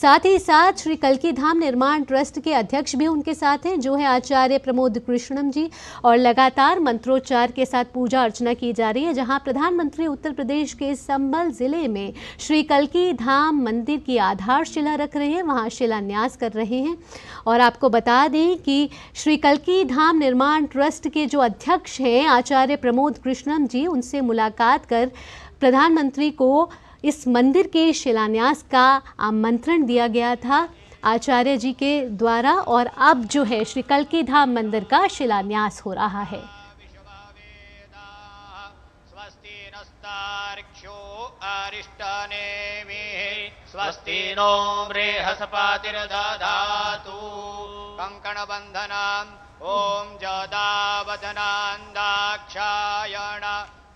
साथ ही साथ श्री कल्की धाम निर्माण ट्रस्ट के अध्यक्ष भी उनके साथ हैं, जो है आचार्य प्रमोद कृष्णम जी। और लगातार मंत्रोच्चार के साथ पूजा अर्चना की जा रही है, जहां प्रधानमंत्री उत्तर प्रदेश के संभल जिले में श्री कल्की धाम मंदिर की आधारशिला रख रहे हैं, वहां शिलान्यास कर रहे हैं। और आपको बता दें कि श्री कल्की धाम निर्माण ट्रस्ट के जो अध्यक्ष हैं आचार्य प्रमोद कृष्णम जी, उनसे मुलाकात कर प्रधानमंत्री को इस मंदिर के शिलान्यास का आमंत्रण दिया गया था आचार्य जी के द्वारा। और अब जो है श्री कल्की धाम मंदिर का शिलान्यास हो रहा है। स्वस्ति नो बृहस्पतिर्दधातु कंकणबन्धनाम् ओम जदावदनान्दाक्षायण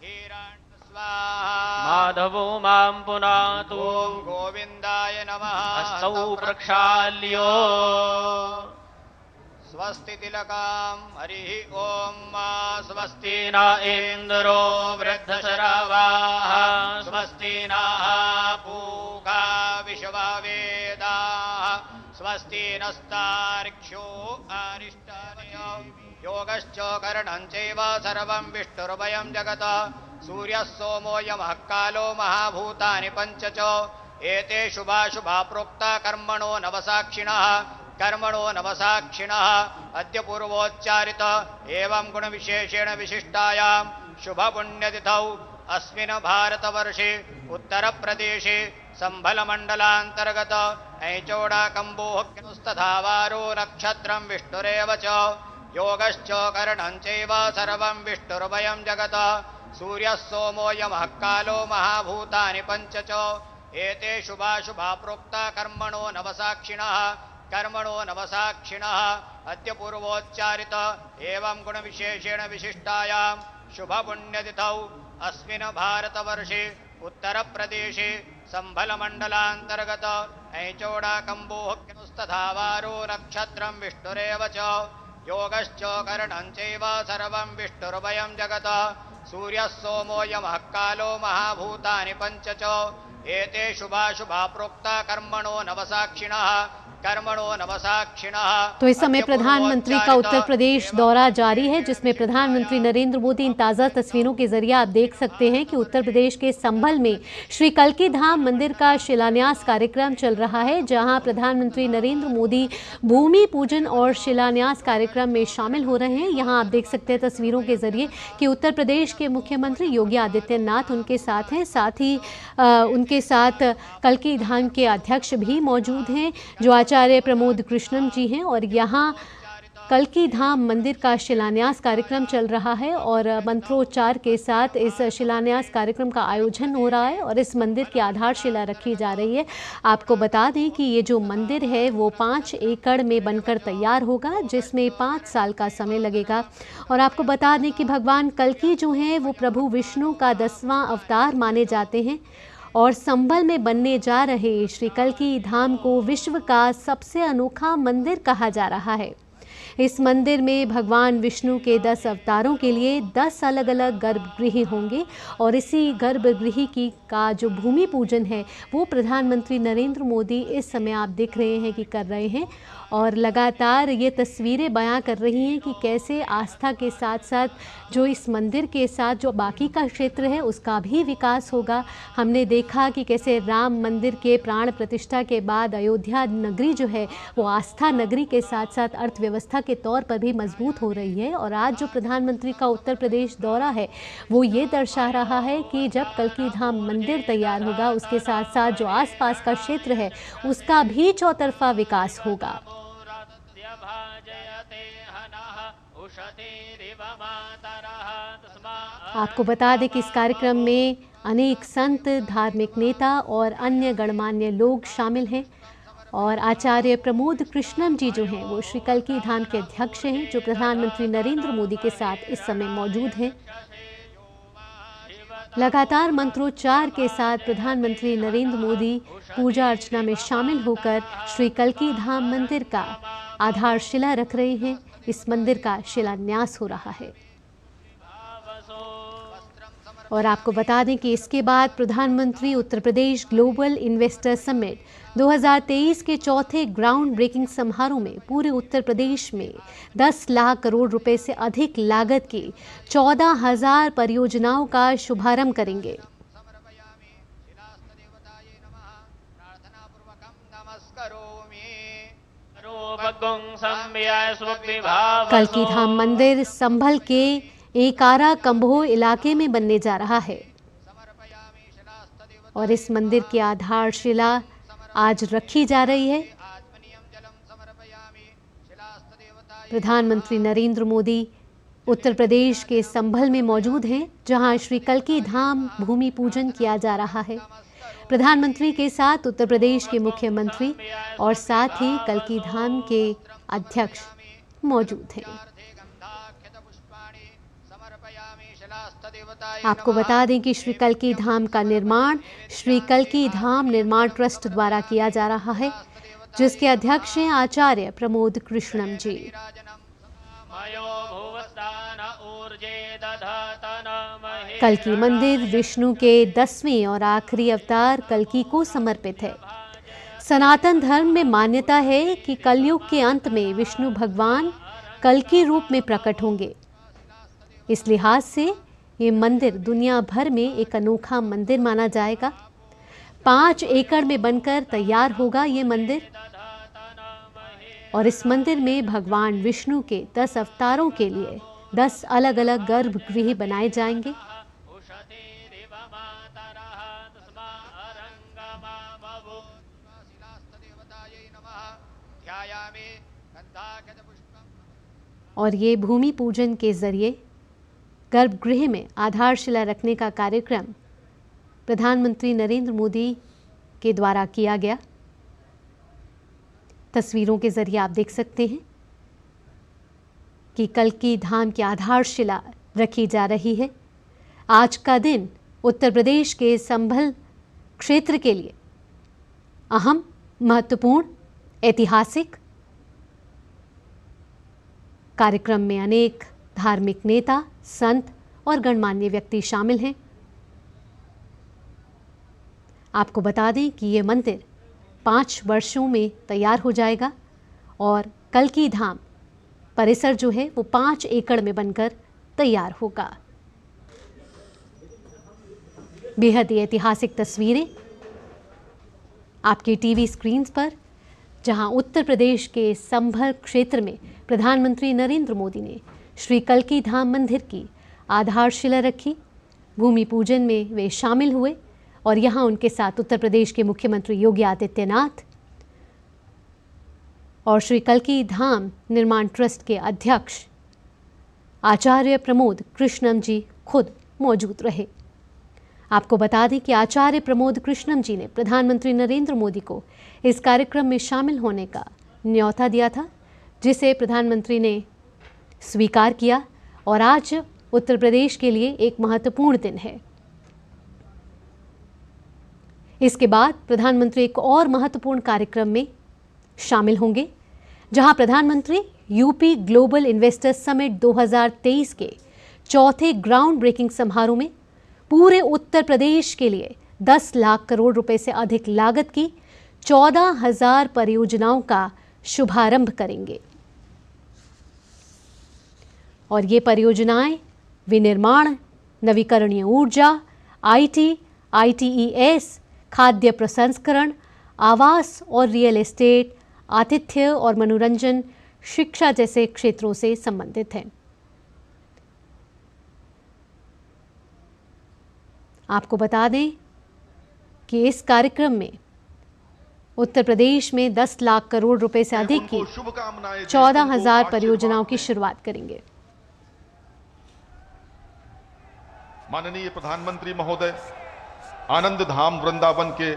हिरण्य माधवो मां पुनातु ओम गोविंदाय नमः हस्तौ प्रक्षाल्यो स्वस्ति तिलकां हरिः ओम स्वस्ति न इंद्रो वृद्धशरावाः स्वस्ति नः पूषा विश्ववेदाः स्वस्ति नस्तार्क्ष्यो अरिष्टनेमिः योगश्च करणं चैव सर्वं विष्णुर्वयं जगत् सूर्यः सोमो यमः कालो महाभूतानि पञ्च च एते शुभाशुभा प्रोक्ता कर्मणो नवसाक्षिणः अद्य पूर्वोच्चारित एवं गुणविशेषेण विशिष्टायां शुभपुण्यतिथौ अस्मिन् भारतवर्षे उत्तरप्रदेशे सम्भलमण्डलान्तर्गत ऐचोडाकम्बोहस्तधावारो नक्षत्रं विष्णुरेव च योगश्च करणं चैव सर्वं विष्णुर्वयं जगत् सूर्यः सोमो यमः कालो महाभूतानि पञ्च च एते शुभाशुभा प्रोक्ता कर्मणो नवसाक्षिणः अद्य पूर्वोच्चारित एवं गुणविशेषेण विशिष्टायां शुभपुण्यतिथौ अस्मिन् भारतवर्षे उत्तरप्रदेशे सम्भलमण्डलान्तर्गत ऐचोडाकम्बोहस्तधावारो नक्षत्रं विष्णुरेव च योगश्च करणं चैव सर्वं विष्णुर्वयं जगत् सूर्यः सोमो यमः कालो महाभूतानि पञ्च च एते शुभाशुभा प्रोक्ता कर्मणो नवसाक्षिणः तो इस समय प्रधानमंत्री का उत्तर प्रदेश दौरा जारी है, जिसमें प्रधानमंत्री नरेंद्र मोदी, इन ताज़ा तस्वीरों के जरिए आप देख सकते हैं कि उत्तर प्रदेश के संभल में श्री कल्की धाम मंदिर का शिलान्यास कार्यक्रम चल रहा है, जहां प्रधानमंत्री नरेंद्र मोदी भूमि पूजन और शिलान्यास कार्यक्रम में शामिल हो रहे हैं। यहां आप देख सकते हैं तस्वीरों के जरिए कि उत्तर प्रदेश के मुख्यमंत्री योगी आदित्यनाथ उनके साथ हैं, साथ ही उनके साथ कल्की धाम के अध्यक्ष भी मौजूद हैं जो आचार्य प्रमोद कृष्णम जी हैं। और यहाँ कल्की धाम मंदिर का शिलान्यास कार्यक्रम चल रहा है और मंत्रोच्चार के साथ इस शिलान्यास कार्यक्रम का आयोजन हो रहा है और इस मंदिर की आधारशिला रखी जा रही है। आपको बता दें कि ये जो मंदिर है वो 5 एकड़ में बनकर तैयार होगा, जिसमें 5 साल का समय लगेगा। और आपको बता दें कि भगवान कल्की जो हैं वो प्रभु विष्णु का 10वां अवतार माने जाते हैं और संभल में बनने जा रहे श्री कल्की धाम को विश्व का सबसे अनोखा मंदिर कहा जा रहा है। इस मंदिर में भगवान विष्णु के 10 अवतारों के लिए 10 अलग अलग गर्भगृह होंगे और इसी गर्भगृह की का जो भूमि पूजन है वो प्रधानमंत्री नरेंद्र मोदी इस समय आप देख रहे हैं कि कर रहे हैं। और लगातार ये तस्वीरें बयां कर रही हैं कि कैसे आस्था के साथ साथ जो इस मंदिर के साथ जो बाकी का क्षेत्र है उसका भी विकास होगा। हमने देखा कि कैसे राम मंदिर के प्राण प्रतिष्ठा के बाद अयोध्या नगरी जो है वो आस्था नगरी के साथ साथ अर्थव्यवस्था के तौर पर भी मजबूत हो रही है। और आज जो प्रधानमंत्री का उत्तर प्रदेश दौरा है वो ये दर्शा रहा है कि जब कल्की धाम मंदिर तैयार होगा उसके साथ साथ जो आसपास का क्षेत्र है उसका भी चौतरफा विकास होगा। आपको बता दें कि इस कार्यक्रम में अनेक संत, धार्मिक नेता और अन्य गणमान्य लोग शामिल हैं और आचार्य प्रमोद कृष्णम जी जो हैं वो श्री कल्की धाम के अध्यक्ष हैं जो प्रधानमंत्री नरेंद्र मोदी के साथ इस समय मौजूद हैं। लगातार मंत्रोच्चार के साथ प्रधानमंत्री नरेंद्र मोदी पूजा अर्चना में शामिल होकर श्री कल्की धाम मंदिर का आधारशिला रख रहे हैं। इस मंदिर का शिलान्यास हो रहा है। और आपको बता दें कि इसके बाद प्रधानमंत्री Uttar Pradesh global investor summit 2023 के चौथे ग्राउंड ब्रेकिंग समारोह में पूरे उत्तर प्रदेश में 10 लाख करोड़ रुपए से अधिक लागत की 14,000 परियोजनाओं का शुभारंभ करेंगे। समर्पयामि शिलास्तदेवतायै नमः प्रार्थनापूर्वकं नमस्करोमि। कल्की धाम मंदिर संभल के एकारा कंभो इलाके में बनने जा रहा है समर्पयामि शिलास्तदेवतायै और इस मंदिर की आधारशिला आज रखी जा रही है। आत्मनियम जलम समर्पयामि शिलास्तदेवतायै प्रधानमंत्री नरेंद्र मोदी उत्तर प्रदेश के संभल में मौजूद हैं, जहां श्री कल्की धाम भूमि पूजन किया जा रहा है। प्रधानमंत्री के साथ उत्तर प्रदेश के मुख्यमंत्री और साथ ही कल्की धाम के अध्यक्ष मौजूद हैं। गंधाक्षतपुष्पाणि समर्पयामि शिलास्तदेवतायै आपको बता दें कि श्री कल्की धाम का निर्माण श्री कल्की धाम निर्माण ट्रस्ट द्वारा किया जा रहा है, जिसके अध्यक्ष हैं आचार्य प्रमोद कृष्णम जी। कल्की मंदिर विष्णु के 10वें और आखिरी अवतार कल्की को समर्पित है। सनातन धर्म में मान्यता है कि कलयुग के अंत में विष्णु भगवान कल्की रूप में प्रकट होंगे। इस लिहाज से ये मंदिर दुनिया भर में एक अनोखा मंदिर माना जाएगा। 5 एकड़ में बनकर तैयार होगा ये मंदिर और इस मंदिर में भगवान विष्णु के 10 अवतारों के लिए 10 अलग अलग गर्भगृह बनाए जाएंगे। और ये भूमि पूजन के जरिए गर्भगृह में आधारशिला रखने का कार्यक्रम प्रधानमंत्री नरेंद्र मोदी के द्वारा किया गया। तस्वीरों के जरिए आप देख सकते हैं कि कल्की धाम की आधारशिला रखी जा रही है। आज का दिन उत्तर प्रदेश के संभल क्षेत्र के लिए अहम, महत्वपूर्ण, ऐतिहासिक। कार्यक्रम में अनेक धार्मिक नेता, संत और गणमान्य व्यक्ति शामिल हैं। आपको बता दें कि ये मंदिर 5 वर्षों में तैयार हो जाएगा और कल्की धाम परिसर जो है वो 5 एकड़ में बनकर तैयार होगा। बेहद ही ऐतिहासिक तस्वीरें आपके टीवी स्क्रीन पर, जहां उत्तर प्रदेश के संभल क्षेत्र में प्रधानमंत्री नरेंद्र मोदी ने श्री कल्की धाम मंदिर की आधारशिला रखी। भूमि पूजन में वे शामिल हुए और यहाँ उनके साथ उत्तर प्रदेश के मुख्यमंत्री योगी आदित्यनाथ और श्री कल्की धाम निर्माण ट्रस्ट के अध्यक्ष आचार्य प्रमोद कृष्णम जी खुद मौजूद रहे। आपको बता दें कि आचार्य प्रमोद कृष्णम जी ने प्रधानमंत्री नरेंद्र मोदी को इस कार्यक्रम में शामिल होने का न्योता दिया था, जिसे प्रधानमंत्री ने स्वीकार किया और आज उत्तर प्रदेश के लिए एक महत्वपूर्ण दिन है। इसके बाद प्रधानमंत्री एक और महत्वपूर्ण कार्यक्रम में शामिल होंगे, जहां प्रधानमंत्री यूपी ग्लोबल इन्वेस्टर समिट 2023 के चौथे ग्राउंड ब्रेकिंग समारोह में पूरे उत्तर प्रदेश के लिए 10 लाख करोड़ रुपए से अधिक लागत की 14,000 परियोजनाओं का शुभारंभ करेंगे। और ये परियोजनाएं विनिर्माण, नवीकरणीय ऊर्जा, आईटी, आईटीईएस, खाद्य प्रसंस्करण, आवास और रियल एस्टेट, आतिथ्य और मनोरंजन, शिक्षा जैसे क्षेत्रों से संबंधित हैं। आपको बता दें कि इस कार्यक्रम में उत्तर प्रदेश में 10 लाख करोड़ रुपए से अधिक की 14,000 परियोजनाओं की शुरुआत करेंगे। माननीय प्रधानमंत्री महोदय आनंद धाम वृंदावन के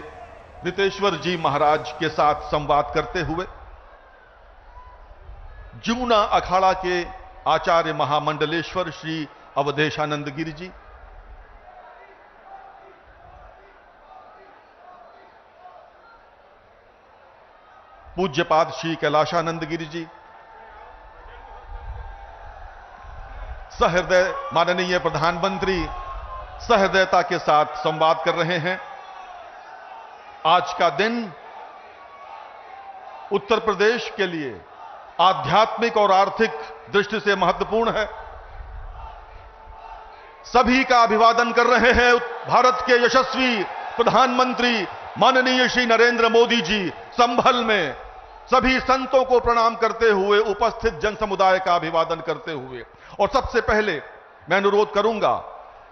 रितेश्वर जी महाराज के साथ संवाद करते हुए जमुना अखाड़ा के आचार्य महामंडलेश्वर श्री अवधेशानंद गिरि जी, पूज्यपाद श्री कैलाशानंद गिरि जी, सहृदय माननीय प्रधानमंत्री सहृदयता के साथ संवाद कर रहे हैं। आज का दिन उत्तर प्रदेश के लिए आध्यात्मिक और आर्थिक दृष्टि से महत्वपूर्ण है। सभी का अभिवादन कर रहे हैं भारत के यशस्वी प्रधानमंत्री माननीय श्री नरेंद्र मोदी जी। संभल में सभी संतों को प्रणाम करते हुए, उपस्थित जन समुदाय का अभिवादन करते हुए, और सबसे पहले मैं अनुरोध करूंगा,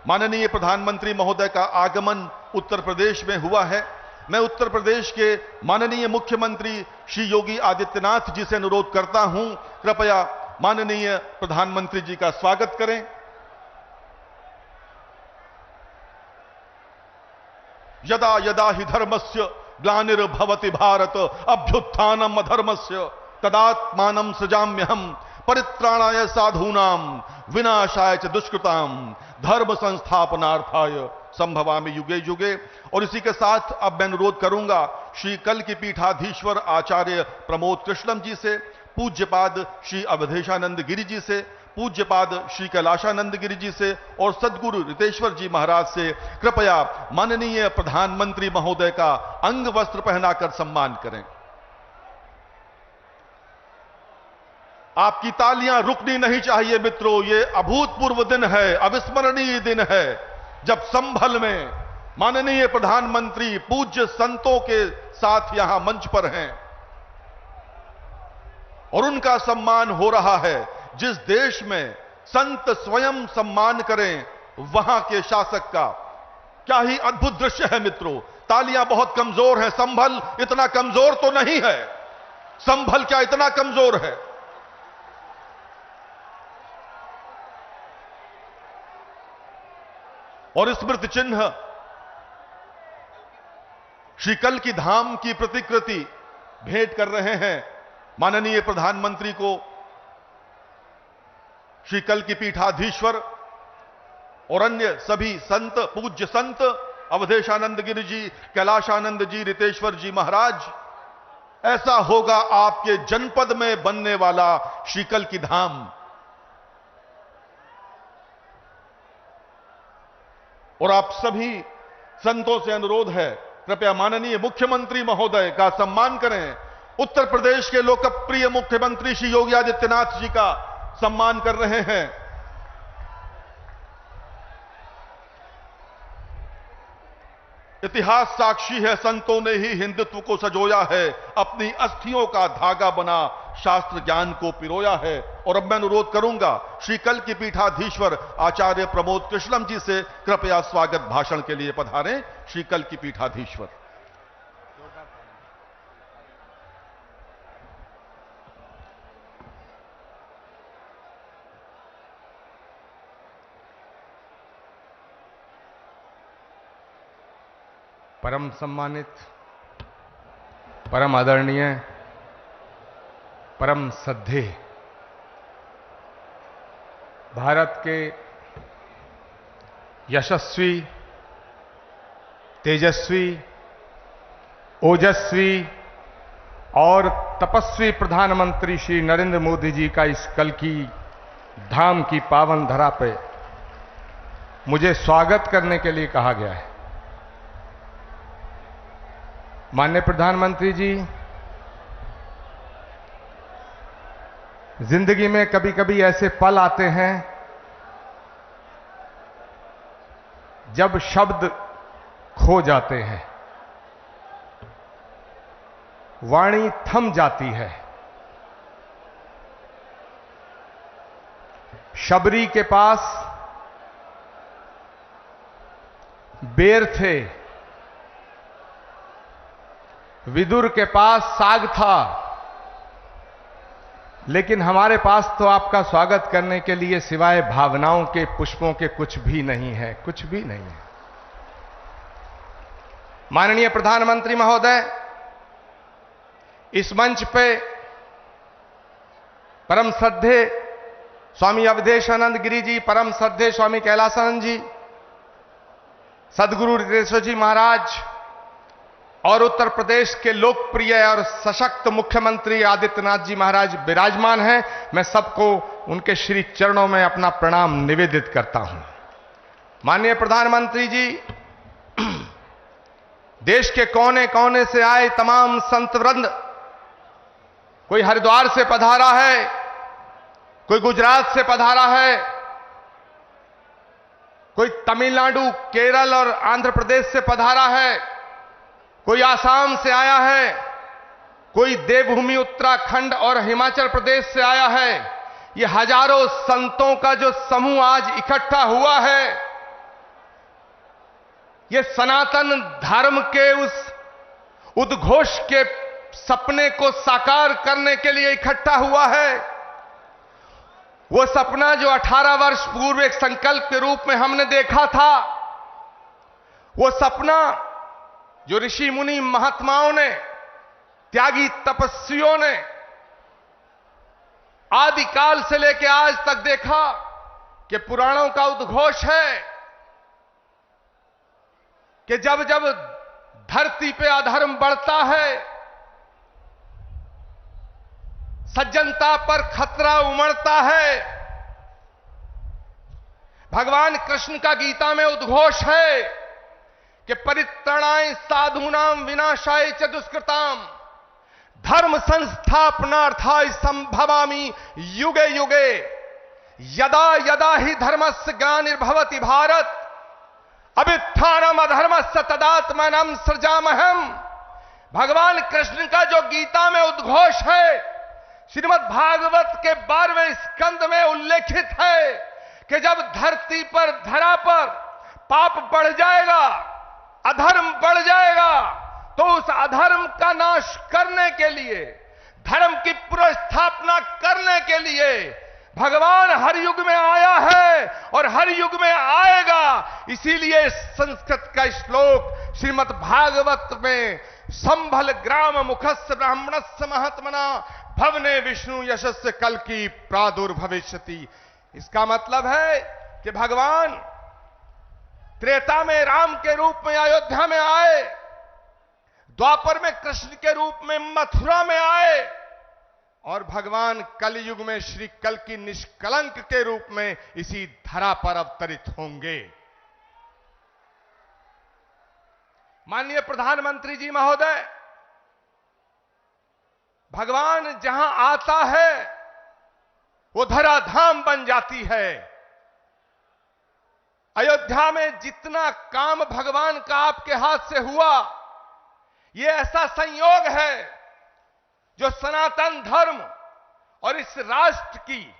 माननीय प्रधानमंत्री महोदय का आगमन उत्तर प्रदेश में हुआ है। मैं उत्तर प्रदेश के माननीय मुख्यमंत्री श्री योगी आदित्यनाथ जी से अनुरोध करता हूं, कृपया माननीय प्रधानमंत्री जी का स्वागत करें। यदा यदा हि धर्मस्य ग्लानिर्भवति भारत अभ्युत्थानम् अधर्मस्य तदात्मानं सृजाम्यहम् परित्राणाय साधूनां विनाशाय च दुष्कृतां धर्म संस्थापनार्थाय संभवामि युगे युगे। और इसी के साथ अब मैं अनुरोध करूंगा श्री कल की पीठाधीश्वर आचार्य प्रमोद कृष्णम जी से, पूज्यपाद श्री अवधेशानंद गिरि जी से, पूज्यपाद श्री कैलाशानंद गिरि जी से और सद्गुरु रितेश्वर जी महाराज से कृपया माननीय प्रधानमंत्री महोदय का अंग वस्त्र पहनाकर सम्मान करें। आपकी तालियां रुकनी नहीं चाहिए मित्रों। ये अभूतपूर्व दिन है, अविस्मरणीय दिन है, जब संभल में माननीय प्रधानमंत्री पूज्य संतों के साथ यहां मंच पर हैं और उनका सम्मान हो रहा है। जिस देश में संत स्वयं सम्मान करें, वहां के शासक का क्या ही अद्भुत दृश्य है मित्रों। तालियां बहुत कमजोर हैं, संभल इतना कमजोर तो नहीं है। संभल क्या इतना कमजोर है? और स्मृति चिन्ह श्री कल की धाम की प्रतिकृति भेंट कर रहे हैं माननीय प्रधानमंत्री को श्री कल की पीठाधीश्वर और अन्य सभी संत, पूज्य संत अवधेशानंद गिरि जी, कैलाशानंद जी, रितेश्वर जी महाराज। ऐसा होगा आपके जनपद में बनने वाला श्री कल की धाम। और आप सभी संतों से अनुरोध है, कृपया माननीय मुख्यमंत्री महोदय का सम्मान करें। उत्तर प्रदेश के लोकप्रिय मुख्यमंत्री श्री योगी आदित्यनाथ जी का सम्मान कर रहे हैं। इतिहास साक्षी है, संतों ने ही हिंदुत्व को सजोया है, अपनी अस्थियों का धागा बना शास्त्र ज्ञान को पिरोया है। और अब मैं अनुरोध करूंगा श्री कल की पीठाधीश्वर आचार्य प्रमोद कृष्णम जी से, कृपया स्वागत भाषण के लिए पधारें श्री कल की पीठाधीश्वर। परम सम्मानित, परम आदरणीय, परम श्रद्धेय भारत के यशस्वी, तेजस्वी, ओजस्वी और तपस्वी प्रधानमंत्री श्री नरेंद्र मोदी जी का इस कल की धाम की पावन धरा पे मुझे स्वागत करने के लिए कहा गया है। माननीय प्रधानमंत्री जी, जिंदगी में कभी कभी ऐसे पल आते हैं जब शब्द खो जाते हैं, वाणी थम जाती है। शबरी के पास बेर थे, विदुर के पास साग था, लेकिन हमारे पास तो आपका स्वागत करने के लिए सिवाय भावनाओं के, पुष्पों के कुछ भी नहीं है, कुछ भी नहीं है। माननीय प्रधानमंत्री महोदय, इस मंच पे परम श्रद्धेय स्वामी अवधेशानंद गिरि जी, परम श्रद्धेय स्वामी कैलाशानंद जी, सद्गुरु रितेश्वर जी महाराज और उत्तर प्रदेश के लोकप्रिय और सशक्त मुख्यमंत्री आदित्यनाथ जी महाराज विराजमान हैं। मैं सबको उनके श्री चरणों में अपना प्रणाम निवेदित करता हूं। माननीय प्रधानमंत्री जी, देश के कोने कोने से आए तमाम संत वृंद, कोई हरिद्वार से पधारा है, कोई गुजरात से पधारा है, कोई तमिलनाडु, केरल और आंध्र प्रदेश से पधारा है, कोई आसाम से आया है, कोई देवभूमि उत्तराखंड और हिमाचल प्रदेश से आया है। ये हजारों संतों का जो समूह आज इकट्ठा हुआ है, ये सनातन धर्म के उस उद्घोष के सपने को साकार करने के लिए इकट्ठा हुआ है। वो सपना जो 18 वर्ष पूर्व एक संकल्प के रूप में हमने देखा था, वो सपना जो ऋषि मुनि महात्माओं ने, त्यागी तपस्वियों ने आदिकाल से लेकर आज तक देखा कि पुराणों का उद्घोष है कि जब जब धरती पे अधर्म बढ़ता है, सज्जनता पर खतरा उमड़ता है, भगवान कृष्ण का गीता में उद्घोष है कि परित्राणाय साधूनाम विनाशाय च दुष्कृताम धर्म संस्थापनार्थाय संभवामि युगे युगे यदा यदा ही धर्मस्य ग्लानिर्भवति भारत अभ्युत्थानम अधर्मस्य तदात्मानं सृजामहम्। भगवान कृष्ण का जो गीता में उद्घोष है, श्रीमद् भागवत के 12वें स्कंद में उल्लेखित है कि जब धरती पर, धरा पर पाप बढ़ जाएगा, अधर्म बढ़ जाएगा, तो उस अधर्म का नाश करने के लिए, धर्म की पुनर्स्थापना करने के लिए भगवान हर युग में आया है और हर युग में आएगा। इसीलिए संस्कृत का श्लोक श्रीमद् भागवत में संभल ग्राम मुखस्य ब्राह्मणस्य महात्मना भवने विष्णु यशस्य कल की प्रादुर्भविष्यति। इसका मतलब है कि भगवान त्रेता में राम के रूप में अयोध्या में आए, द्वापर में कृष्ण के रूप में मथुरा में आए, और भगवान कलयुग में श्री कल की निष्कलंक के रूप में इसी धरा पर अवतरित होंगे। माननीय प्रधानमंत्री जी महोदय, भगवान जहां आता है वो धरा धाम बन जाती है। अयोध्या में जितना काम भगवान का आपके हाथ से हुआ, ये ऐसा संयोग है जो सनातन धर्म और इस राष्ट्र की,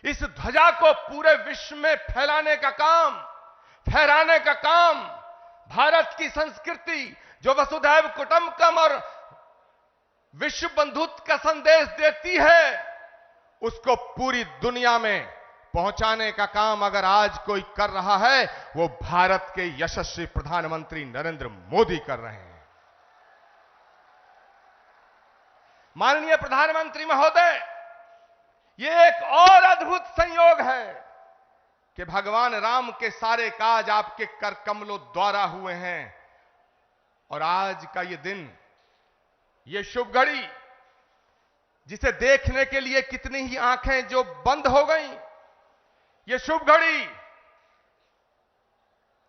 इस ध्वजा को पूरे विश्व में फैलाने का काम, भारत की संस्कृति जो वसुधैव कुटुंबकम और विश्व बंधुत्व का संदेश देती है, उसको पूरी दुनिया में पहुंचाने का काम अगर आज कोई कर रहा है, वो भारत के यशस्वी प्रधानमंत्री नरेंद्र मोदी कर रहे हैं। माननीय प्रधानमंत्री महोदय, ये एक और अद्भुत संयोग है कि भगवान राम के सारे काज आपके कर कमलों द्वारा हुए हैं, और आज का ये दिन, ये शुभ घड़ी, जिसे देखने के लिए कितनी ही आंखें जो बंद हो गईं, ये शुभ घड़ी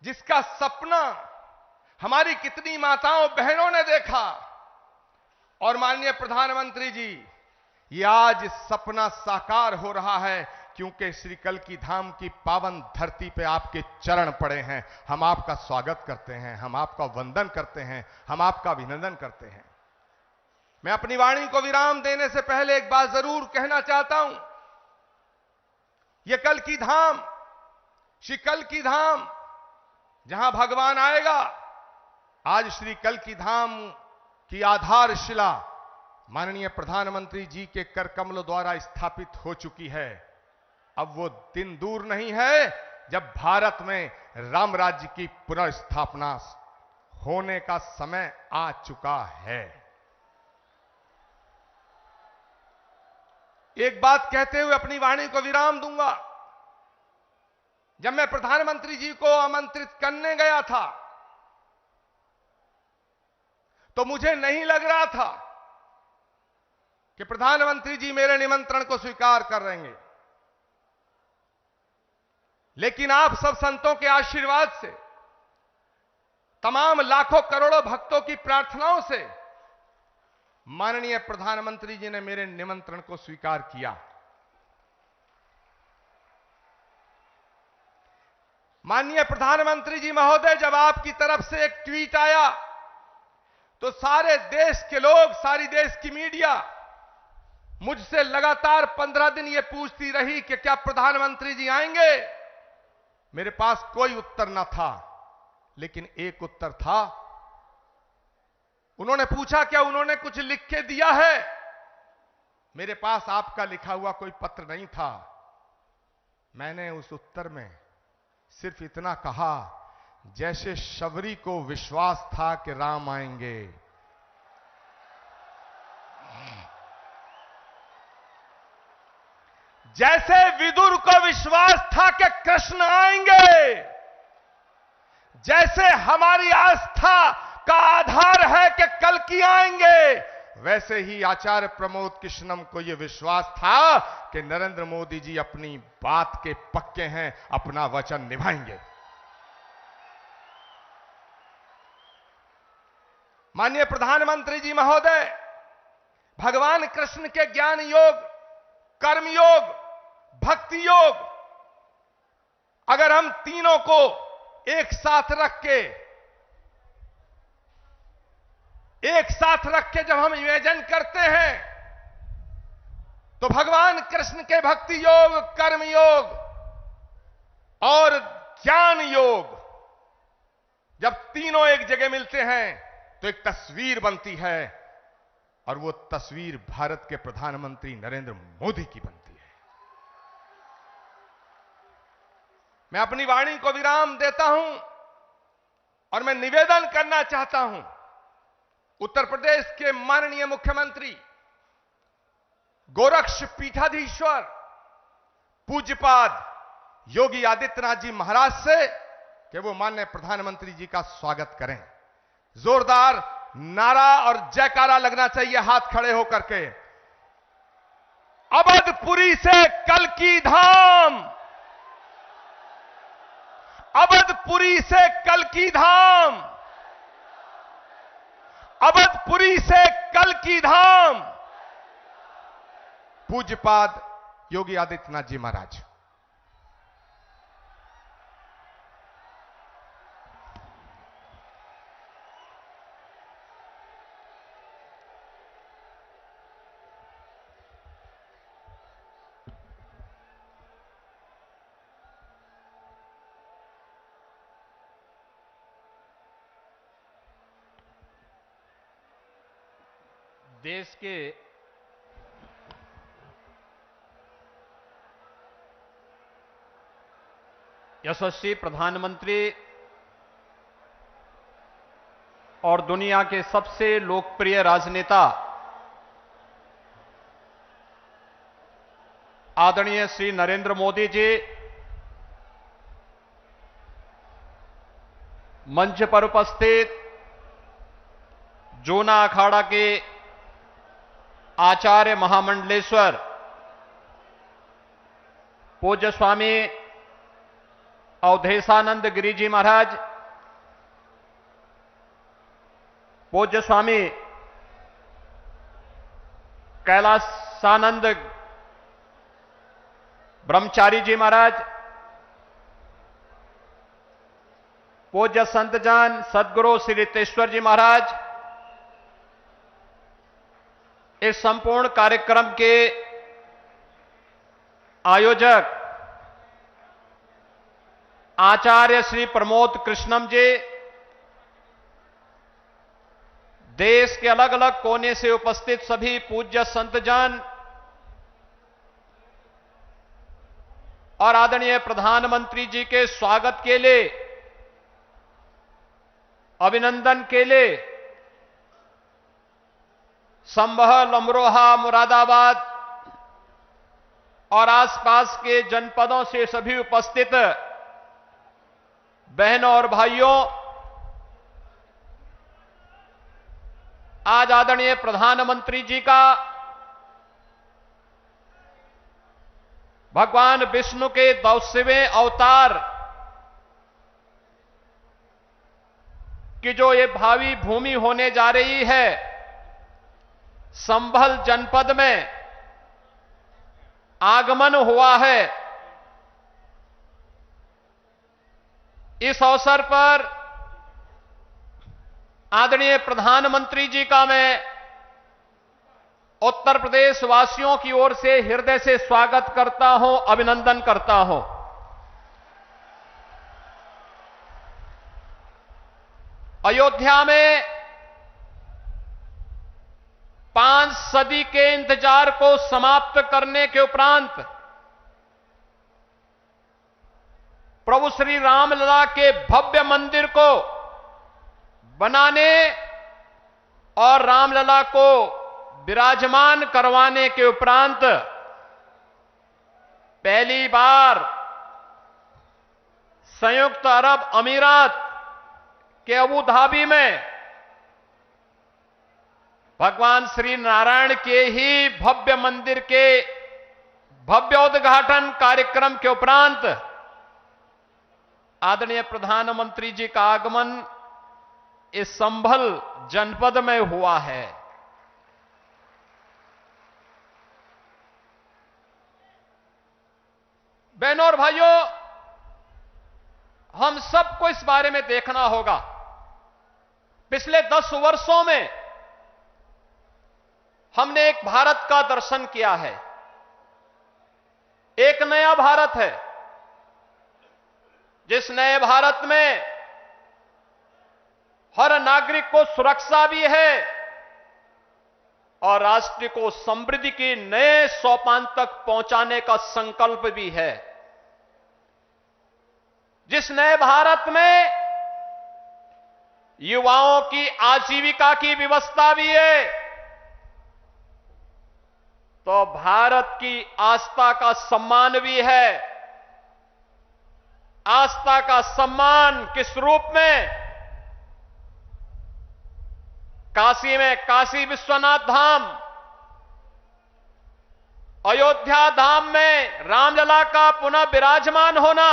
जिसका सपना हमारी कितनी माताओं बहनों ने देखा, और माननीय प्रधानमंत्री जी, ये आज सपना साकार हो रहा है क्योंकि श्री कल की धाम की पावन धरती पे आपके चरण पड़े हैं। हम आपका स्वागत करते हैं, हम आपका वंदन करते हैं, हम आपका अभिनंदन करते हैं। मैं अपनी वाणी को विराम देने से पहले एक बात जरूर कहना चाहता हूं। ये कल की धाम, श्री कल की धाम जहां भगवान आएगा, आज श्री कल की धाम की आधारशिला माननीय प्रधानमंत्री जी के कर कमलों द्वारा स्थापित हो चुकी है। अब वो दिन दूर नहीं है जब भारत में राम राज्य की पुनर्स्थापना होने का समय आ चुका है। एक बात कहते हुए अपनी वाणी को विराम दूंगा। जब मैं प्रधानमंत्री जी को आमंत्रित करने गया था तो मुझे नहीं लग रहा था कि प्रधानमंत्री जी मेरे निमंत्रण को स्वीकार कर लेंगे, लेकिन आप सब संतों के आशीर्वाद से, तमाम लाखों करोड़ों भक्तों की प्रार्थनाओं से माननीय प्रधानमंत्री जी ने मेरे निमंत्रण को स्वीकार किया। माननीय प्रधानमंत्री जी महोदय, जब आपकी तरफ से एक ट्वीट आया तो सारे देश के लोग, सारी देश की मीडिया मुझसे लगातार 15 दिन ये पूछती रही कि क्या प्रधानमंत्री जी आएंगे। मेरे पास कोई उत्तर न था, लेकिन एक उत्तर था। उन्होंने पूछा क्या उन्होंने कुछ लिख के दिया है। मेरे पास आपका लिखा हुआ कोई पत्र नहीं था। मैंने उस उत्तर में सिर्फ इतना कहा, जैसे शबरी को विश्वास था कि राम आएंगे, जैसे विदुर को विश्वास था कि कृष्ण आएंगे, जैसे हमारी आस्था का आधार है कि कल्कि आएंगे, वैसे ही आचार्य प्रमोद कृष्णम को यह विश्वास था कि नरेंद्र मोदी जी अपनी बात के पक्के हैं, अपना वचन निभाएंगे। माननीय प्रधानमंत्री जी महोदय, भगवान कृष्ण के ज्ञान योग, कर्म योग, भक्ति योग, अगर हम तीनों को एक साथ रख के जब हम इमेजिन करते हैं, तो भगवान कृष्ण के भक्ति योग, कर्म योग और ज्ञान योग जब तीनों एक जगह मिलते हैं तो एक तस्वीर बनती है, और वो तस्वीर भारत के प्रधानमंत्री नरेंद्र मोदी की बनती है। मैं अपनी वाणी को विराम देता हूं और मैं निवेदन करना चाहता हूं, उत्तर प्रदेश के माननीय मुख्यमंत्री गोरक्ष पीठाधीश्वर पूज्यपाद योगी आदित्यनाथ जी महाराज से कि वो माननीय प्रधानमंत्री जी का स्वागत करें। जोरदार नारा और जयकारा लगना चाहिए हाथ खड़े होकर के। अवधपुरी से कल्कि धाम, अवधपुरी से कल्कि धाम, अवधपुरी से कल्कि धाम। पूज्यपाद योगी आदित्यनाथ जी महाराज। देश के यशस्वी प्रधानमंत्री और दुनिया के सबसे लोकप्रिय राजनेता आदरणीय श्री नरेंद्र मोदी जी मंच पर उपस्थित जूना अखाड़ा के आचार्य महामंडलेश्वर पूज्य स्वामी अवधेशानंद गिरी जी महाराज, पूज्य स्वामी कैलासानंद ब्रह्मचारी जी महाराज, पूज्य संतजान सदगुरु श्री रितेश्वर जी महाराज, इस संपूर्ण कार्यक्रम के आयोजक आचार्य श्री प्रमोद कृष्णम जी, देश के अलग अलग कोने से उपस्थित सभी पूज्य संतजन और आदरणीय प्रधानमंत्री जी के स्वागत के लिए, अभिनंदन के लिए संभल, अमरोहा, मुरादाबाद और आसपास के जनपदों से सभी उपस्थित बहनों और भाइयों, आज आदरणीय प्रधानमंत्री जी का भगवान विष्णु के 200वें अवतार की जो ये भावी भूमि होने जा रही है, संभल जनपद में आगमन हुआ है। इस अवसर पर आदरणीय प्रधानमंत्री जी का मैं उत्तर प्रदेश वासियों की ओर से हृदय से स्वागत करता हूं, अभिनंदन करता हूं। अयोध्या में 5 सदी के इंतजार को समाप्त करने के उपरांत प्रभु श्री रामलला के भव्य मंदिर को बनाने और रामलला को विराजमान करवाने के उपरांत पहली बार संयुक्त अरब अमीरात के अबू धाबी में भगवान श्री नारायण के ही भव्य मंदिर के भव्य उद्घाटन कार्यक्रम के उपरांत आदरणीय प्रधानमंत्री जी का आगमन इस संभल जनपद में हुआ है। बहनों और भाइयों, हम सबको इस बारे में देखना होगा। पिछले 10 वर्षों में हमने एक भारत का दर्शन किया है। एक नया भारत है, जिस नए भारत में हर नागरिक को सुरक्षा भी है और राष्ट्र को समृद्धि के नए सोपान तक पहुंचाने का संकल्प भी है। जिस नए भारत में युवाओं की आजीविका की व्यवस्था भी है, तो भारत की आस्था का सम्मान भी है। आस्था का सम्मान किस रूप में? काशी में काशी विश्वनाथ धाम, अयोध्या धाम में रामलला का पुनः विराजमान होना,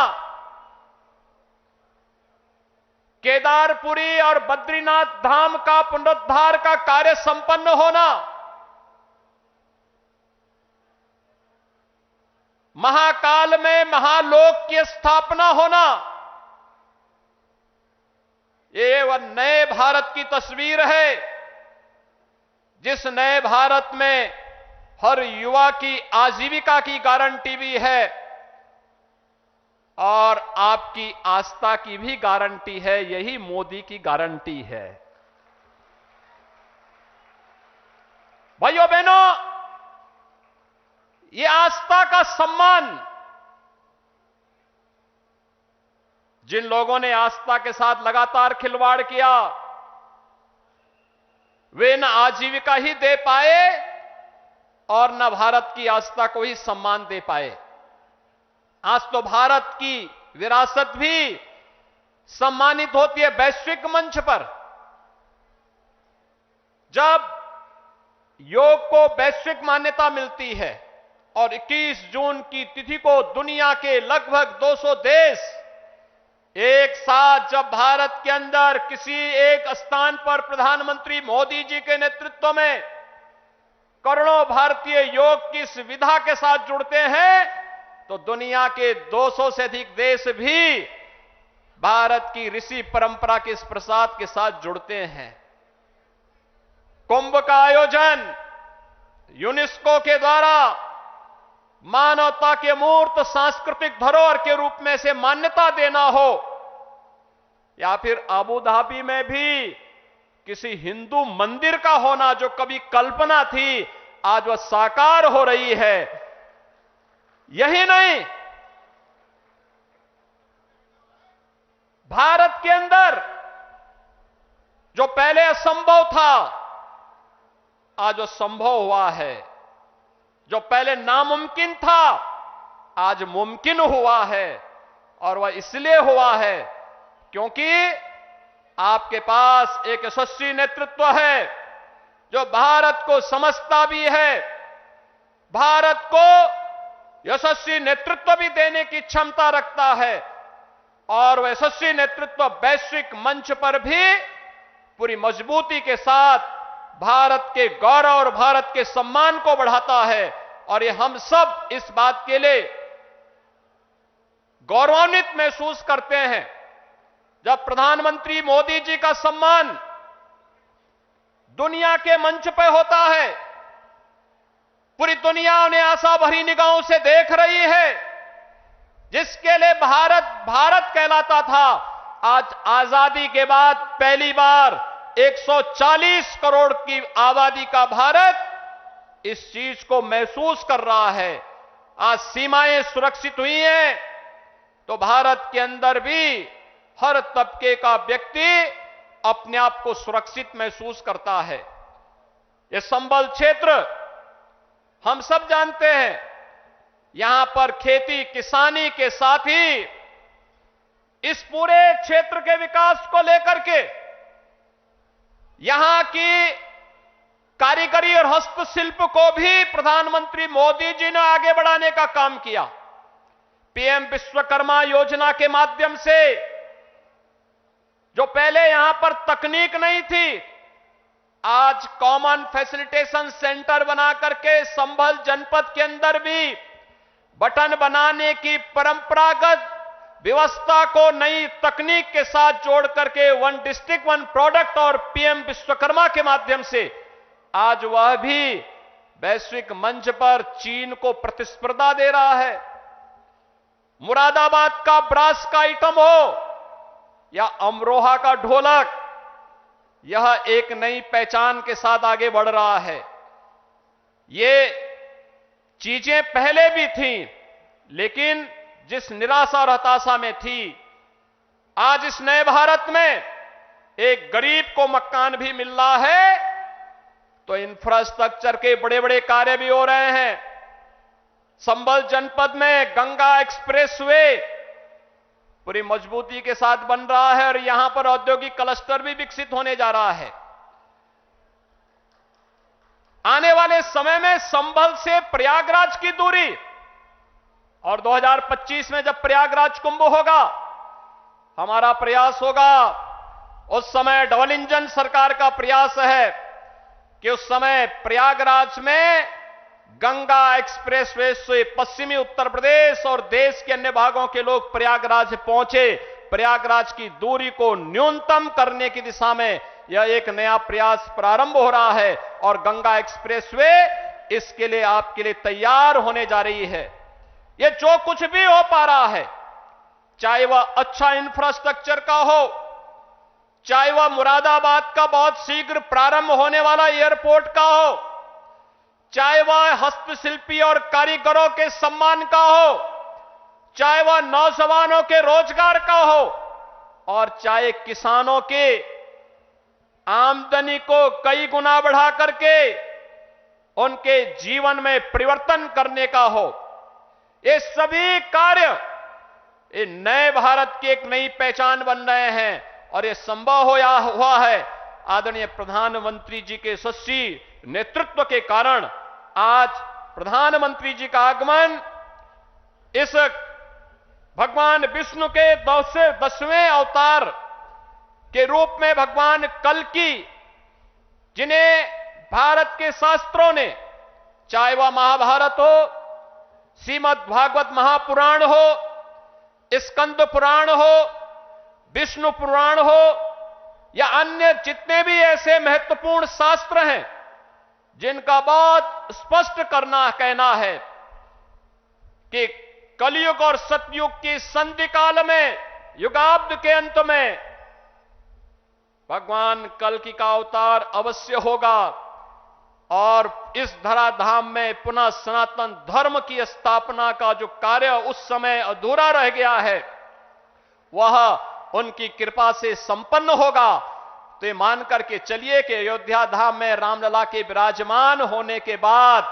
केदारपुरी और बद्रीनाथ धाम का पुनरुद्धार का कार्य संपन्न होना, महाकाल में महालोक की स्थापना होना, ये वह नए भारत की तस्वीर है, जिस नए भारत में हर युवा की आजीविका की गारंटी भी है और आपकी आस्था की भी गारंटी है। यही मोदी की गारंटी है। भाइयों बहनों, ये आस्था का सम्मान जिन लोगों ने आस्था के साथ लगातार खिलवाड़ किया, वे न आजीविका ही दे पाए और न भारत की आस्था को ही सम्मान दे पाए। आज तो भारत की विरासत भी सम्मानित होती है वैश्विक मंच पर। जब योग को वैश्विक मान्यता मिलती है और 21 जून की तिथि को दुनिया के लगभग 200 देश एक साथ जब भारत के अंदर किसी एक स्थान पर प्रधानमंत्री मोदी जी के नेतृत्व में करोड़ों भारतीय योग की इस विधा के साथ जुड़ते हैं, तो दुनिया के 200 से अधिक देश भी भारत की ऋषि परंपरा के इस प्रसाद के साथ जुड़ते हैं। कुंभ का आयोजन यूनेस्को के द्वारा मानवता के मूर्त सांस्कृतिक धरोहर के रूप में से मान्यता देना हो, या फिर अबू धाबी में भी किसी हिंदू मंदिर का होना, जो कभी कल्पना थी आज वह साकार हो रही है। यही नहीं, भारत के अंदर जो पहले असंभव था आज वो संभव हुआ है। जो पहले नामुमकिन था आज मुमकिन हुआ है, और वह इसलिए हुआ है क्योंकि आपके पास एक यशस्वी नेतृत्व है जो भारत को समझता भी है, भारत को यशस्वी नेतृत्व भी देने की क्षमता रखता है और वह यशस्वी नेतृत्व वैश्विक मंच पर भी पूरी मजबूती के साथ भारत के गौरव और भारत के सम्मान को बढ़ाता है। और ये हम सब इस बात के लिए गौरवान्वित महसूस करते हैं जब प्रधानमंत्री मोदी जी का सम्मान दुनिया के मंच पर होता है। पूरी दुनिया उन्हें आशा भरी निगाहों से देख रही है। जिसके लिए भारत भारत कहलाता था, आज आजादी के बाद पहली बार 140 करोड़ की आबादी का भारत इस चीज को महसूस कर रहा है। आज सीमाएं सुरक्षित हुई हैं तो भारत के अंदर भी हर तबके का व्यक्ति अपने आप को सुरक्षित महसूस करता है। यह संबल क्षेत्र हम सब जानते हैं, यहां पर खेती किसानी के साथ ही इस पूरे क्षेत्र के विकास को लेकर के यहां की कारीगरी और हस्तशिल्प को भी प्रधानमंत्री मोदी जी ने आगे बढ़ाने का काम किया। पीएम विश्वकर्मा योजना के माध्यम से जो पहले यहां पर तकनीक नहीं थी, आज कॉमन फैसिलिटेशन सेंटर बना करके संभल जनपद के अंदर भी बटन बनाने की परंपरागत व्यवस्था को नई तकनीक के साथ जोड़ करके वन डिस्ट्रिक्ट वन प्रोडक्ट और पीएम विश्वकर्मा के माध्यम से आज वह भी वैश्विक मंच पर चीन को प्रतिस्पर्धा दे रहा है। मुरादाबाद का ब्रास का आइटम हो या अमरोहा का ढोलक, यह एक नई पहचान के साथ आगे बढ़ रहा है। ये चीजें पहले भी थीं, लेकिन जिस निराशा और हताशा में थी, आज इस नए भारत में एक गरीब को मकान भी मिल रहा है तो इंफ्रास्ट्रक्चर के बड़े बड़े कार्य भी हो रहे हैं। संभल जनपद में गंगा एक्सप्रेसवे पूरी मजबूती के साथ बन रहा है और यहां पर औद्योगिक क्लस्टर भी विकसित होने जा रहा है। आने वाले समय में संभल से प्रयागराज की दूरी और 2025 में जब प्रयागराज कुंभ होगा, हमारा प्रयास होगा, उस समय डबल इंजन सरकार का प्रयास है कि उस समय प्रयागराज में गंगा एक्सप्रेसवे से पश्चिमी उत्तर प्रदेश और देश के अन्य भागों के लोग प्रयागराज पहुंचे। प्रयागराज की दूरी को न्यूनतम करने की दिशा में यह एक नया प्रयास प्रारंभ हो रहा है और गंगा एक्सप्रेसवे इसके लिए आपके लिए तैयार होने जा रही है। यह जो कुछ भी हो पा रहा है, चाहे वह अच्छा इंफ्रास्ट्रक्चर का हो, चाहे वह मुरादाबाद का बहुत शीघ्र प्रारंभ होने वाला एयरपोर्ट का हो, चाहे वह हस्तशिल्पी और कारीगरों के सम्मान का हो, चाहे वह नौजवानों के रोजगार का हो और चाहे किसानों के आमदनी को कई गुना बढ़ा करके उनके जीवन में परिवर्तन करने का हो। ये सभी कार्य ये नए भारत की एक नई पहचान बन रहे हैं और ये संभव हुआ है आदरणीय प्रधानमंत्री जी के यशस्वी नेतृत्व के कारण। आज प्रधानमंत्री जी का आगमन इस भगवान विष्णु के 10वें अवतार के रूप में भगवान कल्कि, जिन्हें भारत के शास्त्रों ने, चाहे वह महाभारत हो, श्रीमद् भागवत महापुराण हो, स्कंद पुराण हो, विष्णु पुराण हो या अन्य जितने भी ऐसे महत्वपूर्ण शास्त्र हैं जिनका बहुत स्पष्ट कहना है कि कलयुग और सतयुग की संधि काल में, युगाब्द के अंत में भगवान कल्कि का अवतार अवश्य होगा और इस धराधाम में पुनः सनातन धर्म की स्थापना का जो कार्य उस समय अधूरा रह गया है वह उनकी कृपा से संपन्न होगा। तो ये मान करके चलिए कि अयोध्या धाम में रामलला के विराजमान होने के बाद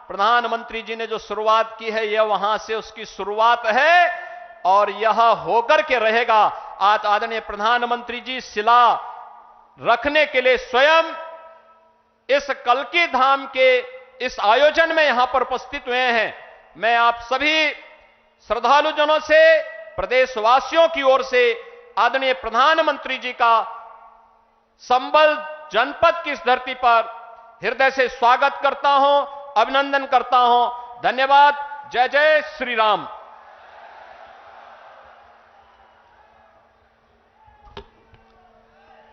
प्रधानमंत्री जी ने जो शुरुआत की है, यह वहां से उसकी शुरुआत है और यह होकर के रहेगा। आज आदरणीय प्रधानमंत्री जी शिला रखने के लिए स्वयं इस कल्कि धाम के इस आयोजन में यहां पर उपस्थित हुए हैं मैं आप सभी श्रद्धालुजनों से, प्रदेशवासियों की ओर से आदरणीय प्रधानमंत्री जी का संबल जनपद की इस धरती पर हृदय से स्वागत करता हूं, अभिनंदन करता हूं। धन्यवाद। जय जय श्री राम।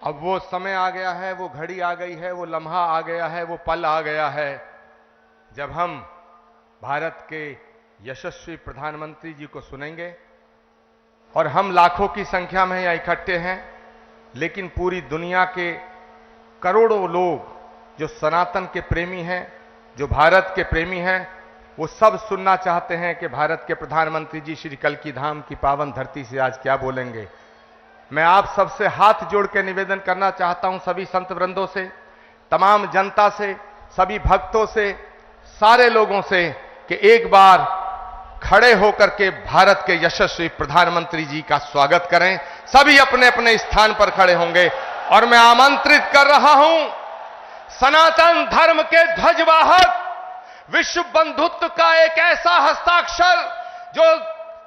अब वो समय आ गया है, वो घड़ी आ गई है, वो लम्हा आ गया है, वो पल आ गया है जब हम भारत के यशस्वी प्रधानमंत्री जी को सुनेंगे। और हम लाखों की संख्या में यहाँ इकट्ठे हैं, लेकिन पूरी दुनिया के करोड़ों लोग जो सनातन के प्रेमी हैं, जो भारत के प्रेमी हैं, वो सब सुनना चाहते हैं कि भारत के प्रधानमंत्री जी श्री कल्की धाम की पावन धरती से आज क्या बोलेंगे। मैं आप सबसे हाथ जोड़ के निवेदन करना चाहता हूं, सभी संत वृंदों से, तमाम जनता से, सभी भक्तों से, सारे लोगों से, कि एक बार खड़े होकर के भारत के यशस्वी प्रधानमंत्री जी का स्वागत करें। सभी अपने अपने स्थान पर खड़े होंगे और मैं आमंत्रित कर रहा हूं सनातन धर्म के ध्वजवाहक, विश्व बंधुत्व का एक ऐसा हस्ताक्षर जो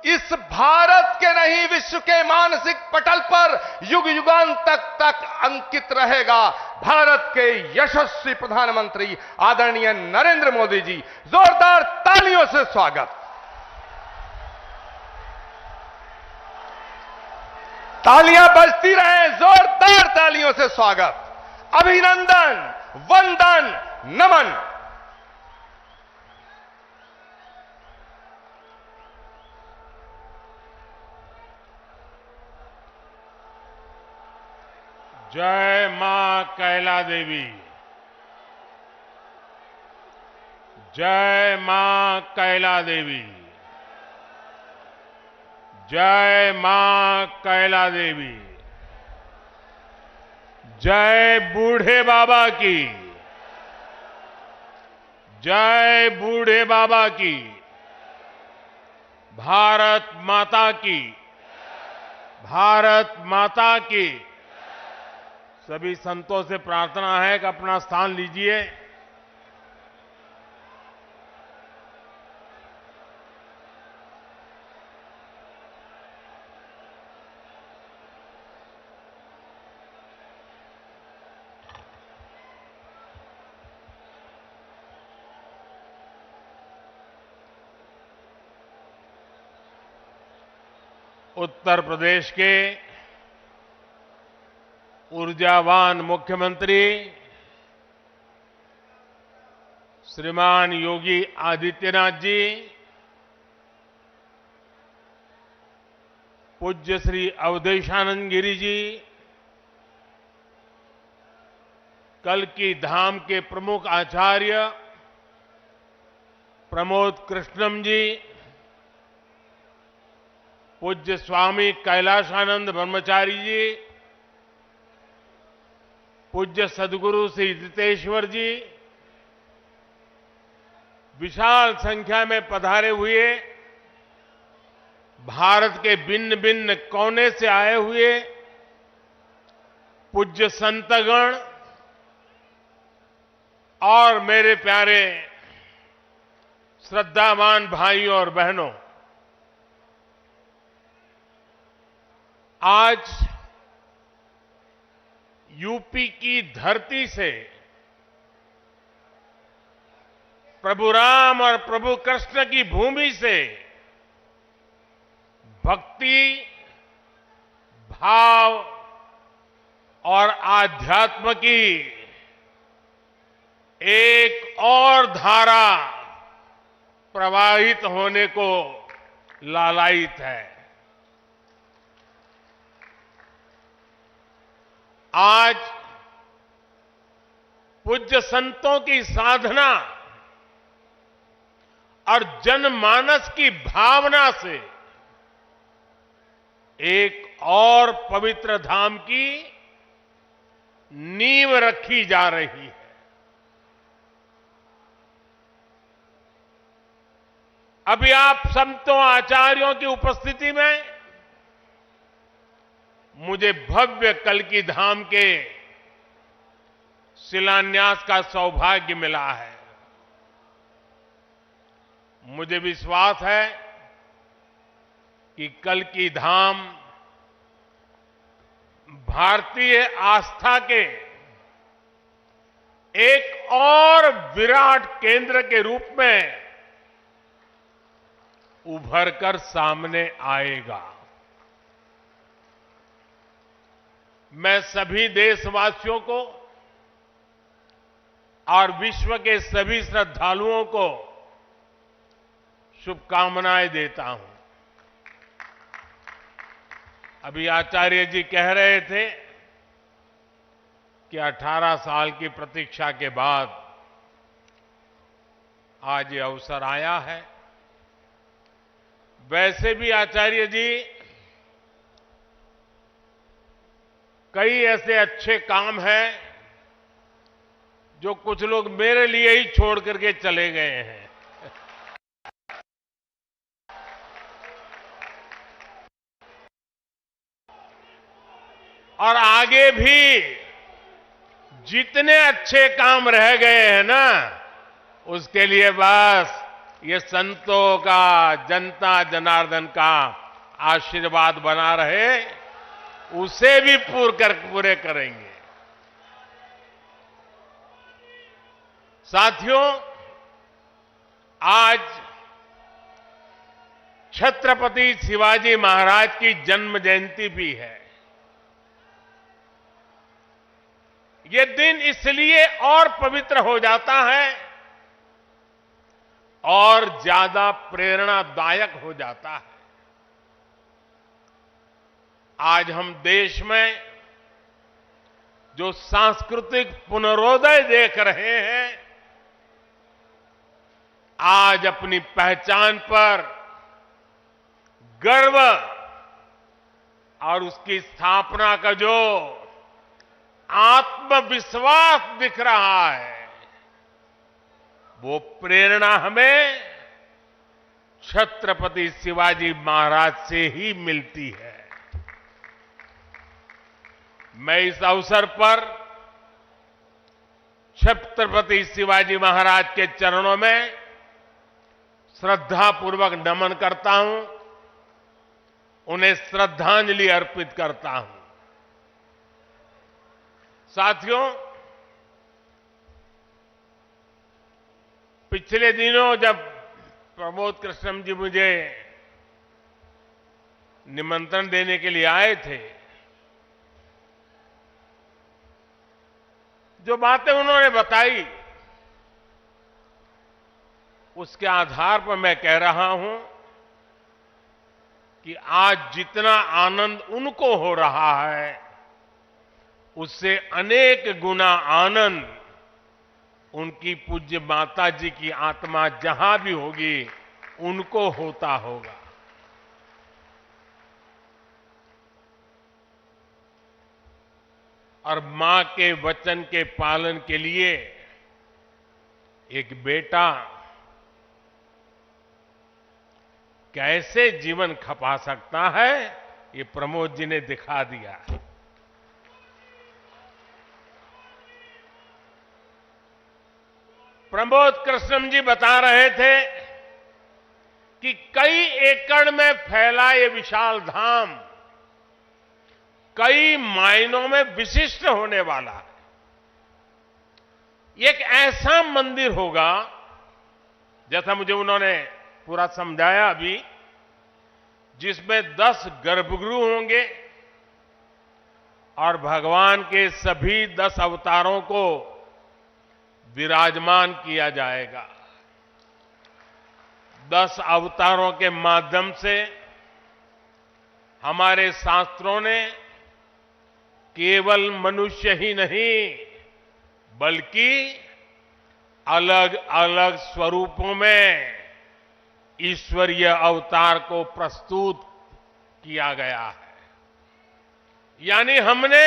इस भारत के नहीं विश्व के मानसिक पटल पर युग युगांत तक अंकित रहेगा। भारत के यशस्वी प्रधानमंत्री आदरणीय नरेंद्र मोदी जी, जोरदार तालियों से स्वागत। तालियां बजती रहे, जोरदार तालियों से स्वागत, अभिनंदन, वंदन, नमन। जय मां कैला देवी। जय मां कैला देवी। जय मां कैला देवी। जय बूढ़े बाबा की। जय बूढ़े बाबा की। भारत माता की। भारत माता की। सभी संतों से प्रार्थना है कि अपना स्थान लीजिए। उत्तर प्रदेश के ऊर्जावान मुख्यमंत्री श्रीमान योगी आदित्यनाथ जी, पूज्य श्री अवधेशानंद गिरी जी, कल्की धाम के प्रमुख आचार्य प्रमोद कृष्णम जी, पूज्य स्वामी कैलाशानंद ब्रह्मचारी जी, पूज्य सद्गुरु श्री जितेश्वर जी, विशाल संख्या में पधारे हुए भारत के भिन्न भिन्न कोने से आए हुए पूज्य संतगण और मेरे प्यारे श्रद्धावान भाइयों और बहनों, आज यूपी की धरती से प्रभु राम और प्रभु कृष्ण की भूमि से भक्ति, भाव और आध्यात्म की एक और धारा प्रवाहित होने को लालायित है। आज पूज्य संतों की साधना और जनमानस की भावना से एक और पवित्र धाम की नींव रखी जा रही है। अभी आप संतों आचार्यों की उपस्थिति में मुझे भव्य कल्की धाम के शिलान्यास का सौभाग्य मिला है। मुझे विश्वास है कि कल्की धाम भारतीय आस्था के एक और विराट केंद्र के रूप में उभर कर सामने आएगा। मैं सभी देशवासियों को और विश्व के सभी श्रद्धालुओं को शुभकामनाएं देता हूं। अभी आचार्य जी कह रहे थे कि 18 साल की प्रतीक्षा के बाद आज ये अवसर आया है। वैसे भी आचार्य जी कई ऐसे अच्छे काम हैं जो कुछ लोग मेरे लिए ही छोड़ करके चले गए हैं। और आगे भी जितने अच्छे काम रह गए हैं ना, उसके लिए बस ये संतों का, जनता जनार्दन का आशीर्वाद बना रहे, उसे भी पूरे करेंगे। साथियों, आज छत्रपति शिवाजी महाराज की जन्म जयंती भी है। ये दिन इसलिए और पवित्र हो जाता है और ज्यादा प्रेरणादायक हो जाता है। आज हम देश में जो सांस्कृतिक पुनरोदय देख रहे हैं, आज अपनी पहचान पर गर्व और उसकी स्थापना का जो आत्मविश्वास दिख रहा है, वो प्रेरणा हमें छत्रपति शिवाजी महाराज से ही मिलती है। मैं इस अवसर पर छत्रपति शिवाजी महाराज के चरणों में श्रद्धापूर्वक नमन करता हूं, उन्हें श्रद्धांजलि अर्पित करता हूं। साथियों, पिछले दिनों जब प्रमोद कृष्णम जी मुझे निमंत्रण देने के लिए आए थे, जो बातें उन्होंने बताई, उसके आधार पर मैं कह रहा हूं कि आज जितना आनंद उनको हो रहा है, उससे अनेक गुना आनंद उनकी पूज्य माता जी की आत्मा जहां भी होगी, उनको होता होगा। और मां के वचन के पालन के लिए एक बेटा कैसे जीवन खपा सकता है, ये प्रमोद जी ने दिखा दिया। प्रमोद कृष्णम जी बता रहे थे कि कई एकड़ में फैला ये विशाल धाम कई मायनों में विशिष्ट होने वाला है। एक ऐसा मंदिर होगा, जैसा मुझे उन्होंने पूरा समझाया अभी, जिसमें 10 गर्भगृह होंगे और भगवान के सभी 10 अवतारों को विराजमान किया जाएगा। 10 अवतारों के माध्यम से हमारे शास्त्रों ने केवल मनुष्य ही नहीं, बल्कि अलग अलग स्वरूपों में ईश्वरीय अवतार को प्रस्तुत किया गया है। यानी हमने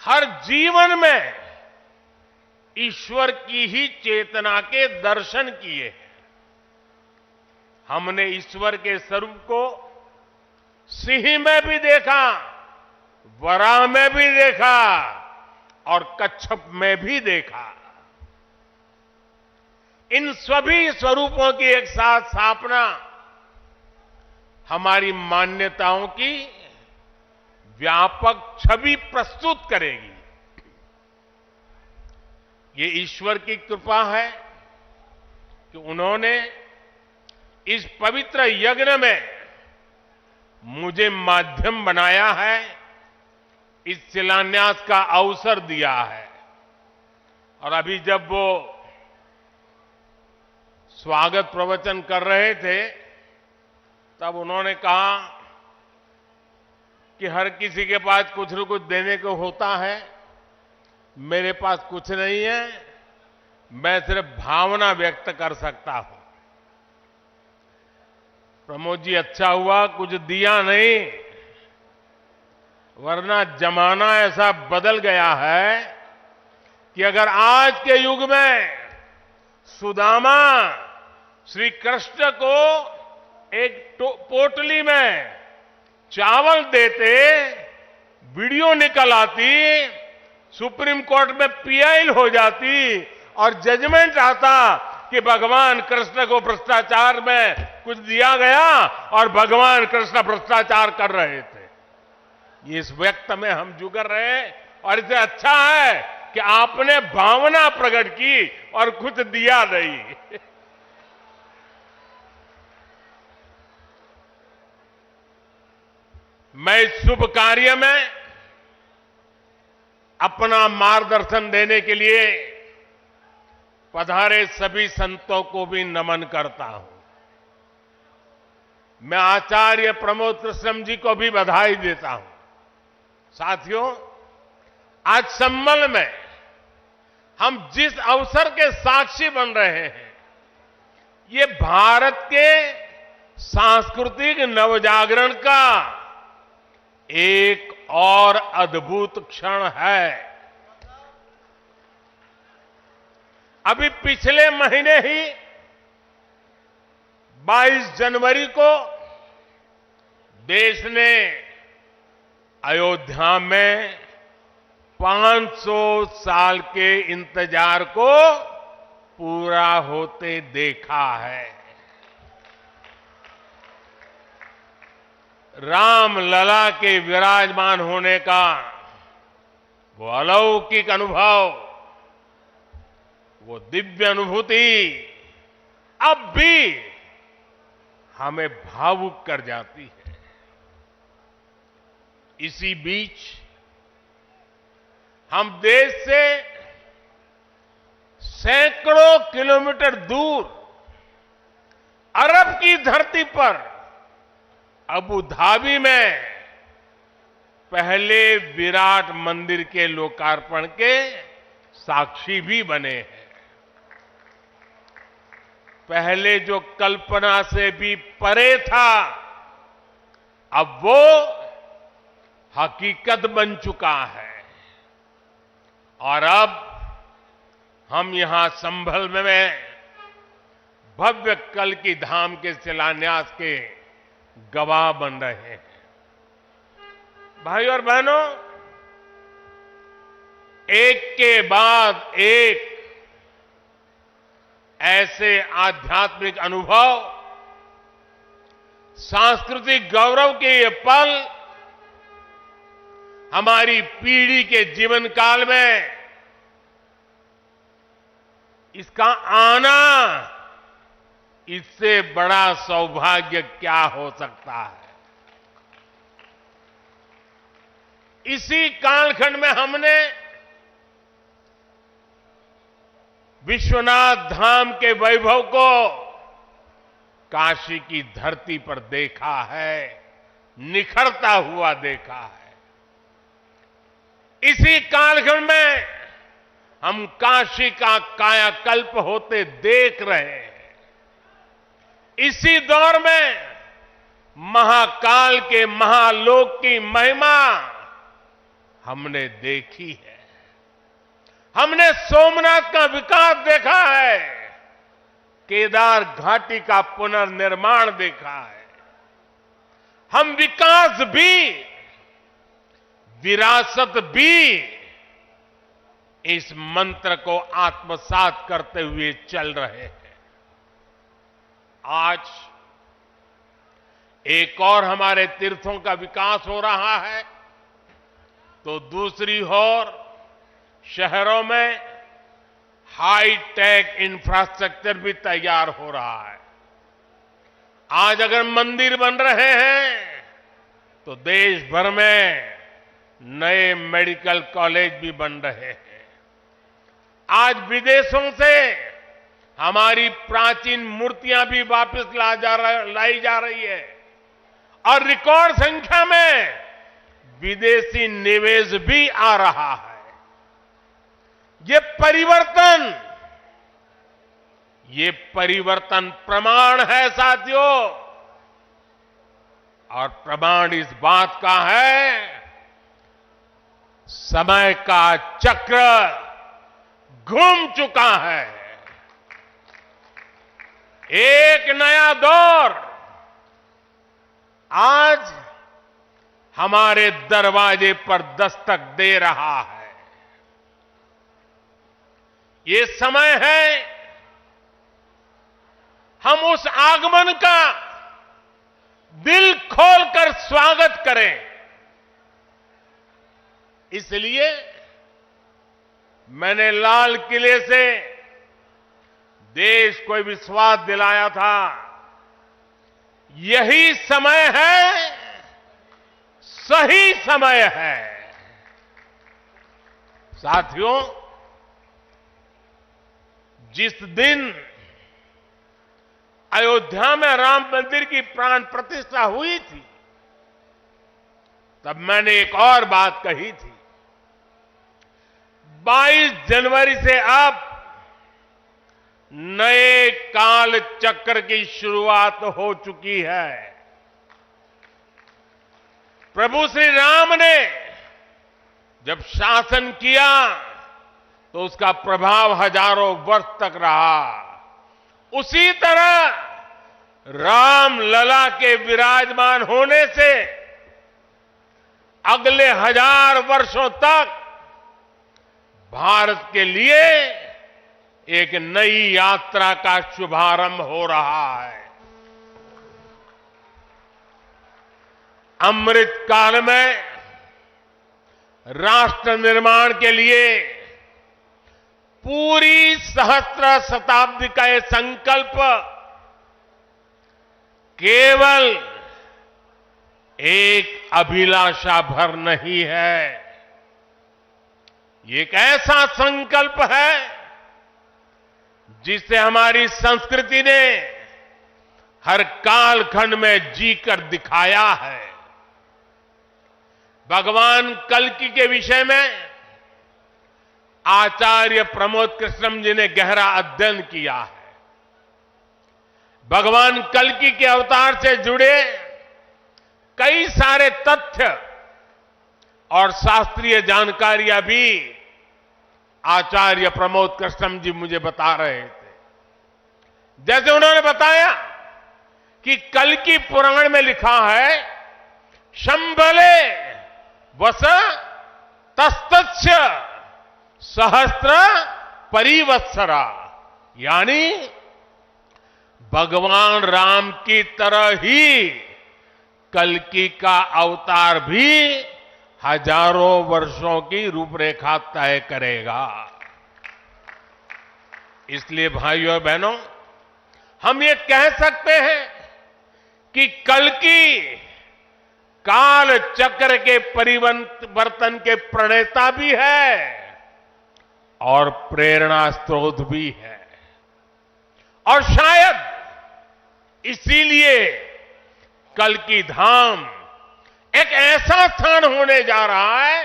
हर जीवन में ईश्वर की ही चेतना के दर्शन किए हैं। हमने ईश्वर के स्वरूप को सिंह में भी देखा, वराह में भी देखा और कच्छप में भी देखा। इन सभी स्वरूपों की एक साथ स्थापना हमारी मान्यताओं की व्यापक छवि प्रस्तुत करेगी। ये ईश्वर की कृपा है कि उन्होंने इस पवित्र यज्ञ में मुझे माध्यम बनाया है, इस शिलान्यास का अवसर दिया है। और अभी जब वो स्वागत प्रवचन कर रहे थे तब उन्होंने कहा कि हर किसी के पास कुछ न कुछ देने को होता है, मेरे पास कुछ नहीं है, मैं सिर्फ भावना व्यक्त कर सकता हूं। प्रमोद जी, अच्छा हुआ कुछ दिया नहीं, वरना जमाना ऐसा बदल गया है कि अगर आज के युग में सुदामा श्री कृष्ण को एक पोटली में चावल देते, वीडियो निकल आती, सुप्रीम कोर्ट में पीआई हो जाती और जजमेंट आता कि भगवान कृष्ण को भ्रष्टाचार में कुछ दिया गया और भगवान कृष्ण भ्रष्टाचार कर रहे थे। इस व्यक्त में हम जुगर रहे और इससे अच्छा है कि आपने भावना प्रकट की और कुछ दिया नहीं। मैं इस शुभ कार्य में अपना मार्गदर्शन देने के लिए पधारे सभी संतों को भी नमन करता हूं। मैं आचार्य प्रमोद कृष्णम जी को भी बधाई देता हूं। साथियों, आज संबल में हम जिस अवसर के साक्षी बन रहे हैं, ये भारत के सांस्कृतिक नवजागरण का एक और अद्भुत क्षण है। अभी पिछले महीने ही 22 जनवरी को देश ने अयोध्या में 500 साल के इंतजार को पूरा होते देखा है। राम लला के विराजमान होने का वो अलौकिक अनुभव, वो दिव्य अनुभूति अब भी हमें भावुक कर जाती है। इसी बीच हम देश से सैकड़ों किलोमीटर दूर अरब की धरती पर अबू धाबी में पहले विराट मंदिर के लोकार्पण के साक्षी भी बने हैं। पहले जो कल्पना से भी परे था, अब वो हकीकत बन चुका है। और अब हम यहां संभल में भव्य कल्कि धाम के शिलान्यास के गवाह बन रहे हैं। भाई और बहनों, एक के बाद एक ऐसे आध्यात्मिक अनुभव, सांस्कृतिक गौरव के ये पल हमारी पीढ़ी के जीवन काल में इसका आना, इससे बड़ा सौभाग्य क्या हो सकता है। इसी कालखंड में हमने विश्वनाथ धाम के वैभव को काशी की धरती पर देखा है, निखरता हुआ देखा है। इसी कालखंड में हम काशी का कायाकल्प होते देख रहे हैं। इसी दौर में महाकाल के महालोक की महिमा हमने देखी है। हमने सोमनाथ का विकास देखा है, केदार घाटी का पुनर्निर्माण देखा है। हम विकास भी, विरासत भी, इस मंत्र को आत्मसात करते हुए चल रहे हैं। आज एक और हमारे तीर्थों का विकास हो रहा है, तो दूसरी ओर शहरों में हाई टेक इंफ्रास्ट्रक्चर भी तैयार हो रहा है। आज अगर मंदिर बन रहे हैं तो देश भर में नए मेडिकल कॉलेज भी बन रहे हैं। आज विदेशों से हमारी प्राचीन मूर्तियां भी वापस लाई जा रही है और रिकॉर्ड संख्या में विदेशी निवेश भी आ रहा है। ये परिवर्तन प्रमाण है साथियों, और प्रमाण इस बात का है समय का चक्र घूम चुका है। एक नया दौर आज हमारे दरवाजे पर दस्तक दे रहा है। ये समय है हम उस आगमन का दिल खोलकर स्वागत करें। इसलिए मैंने लाल किले से देश को विश्वास दिलाया था, यही समय है, सही समय है। साथियों, जिस दिन अयोध्या में राम मंदिर की प्राण प्रतिष्ठा हुई थी, तब मैंने एक और बात कही थी। 22 जनवरी से अब नए काल चक्र की शुरुआत हो चुकी है। प्रभु श्री राम ने जब शासन किया तो उसका प्रभाव हजारों वर्ष तक रहा। उसी तरह राम लला के विराजमान होने से अगले 1000 वर्षों तक भारत के लिए एक नई यात्रा का शुभारंभ हो रहा है। अमृत काल में राष्ट्र निर्माण के लिए पूरी सहस्त्र शताब्दी का यह संकल्प केवल एक अभिलाषा भर नहीं है, ये एक ऐसा संकल्प है जिसे हमारी संस्कृति ने हर कालखंड में जीकर दिखाया है। भगवान कल्कि के विषय में आचार्य प्रमोद कृष्णम जी ने गहरा अध्ययन किया है। भगवान कल्कि के अवतार से जुड़े कई सारे तथ्य और शास्त्रीय जानकारियां भी आचार्य प्रमोद कृष्णम जी मुझे बता रहे थे। जैसे उन्होंने बताया कि कल्कि पुराण में लिखा है, शंभले वस तस्तस्य सहस्त्र परिवत्सरा, यानी भगवान राम की तरह ही कल्कि का अवतार भी हजारों वर्षों की रूपरेखा तय करेगा। इसलिए भाइयों और बहनों, हम ये कह सकते हैं कि कल्कि काल चक्र के परिवर्तन के प्रणेता भी है और प्रेरणा स्रोत भी है। और शायद इसीलिए कल्कि धाम एक ऐसा स्थान होने जा रहा है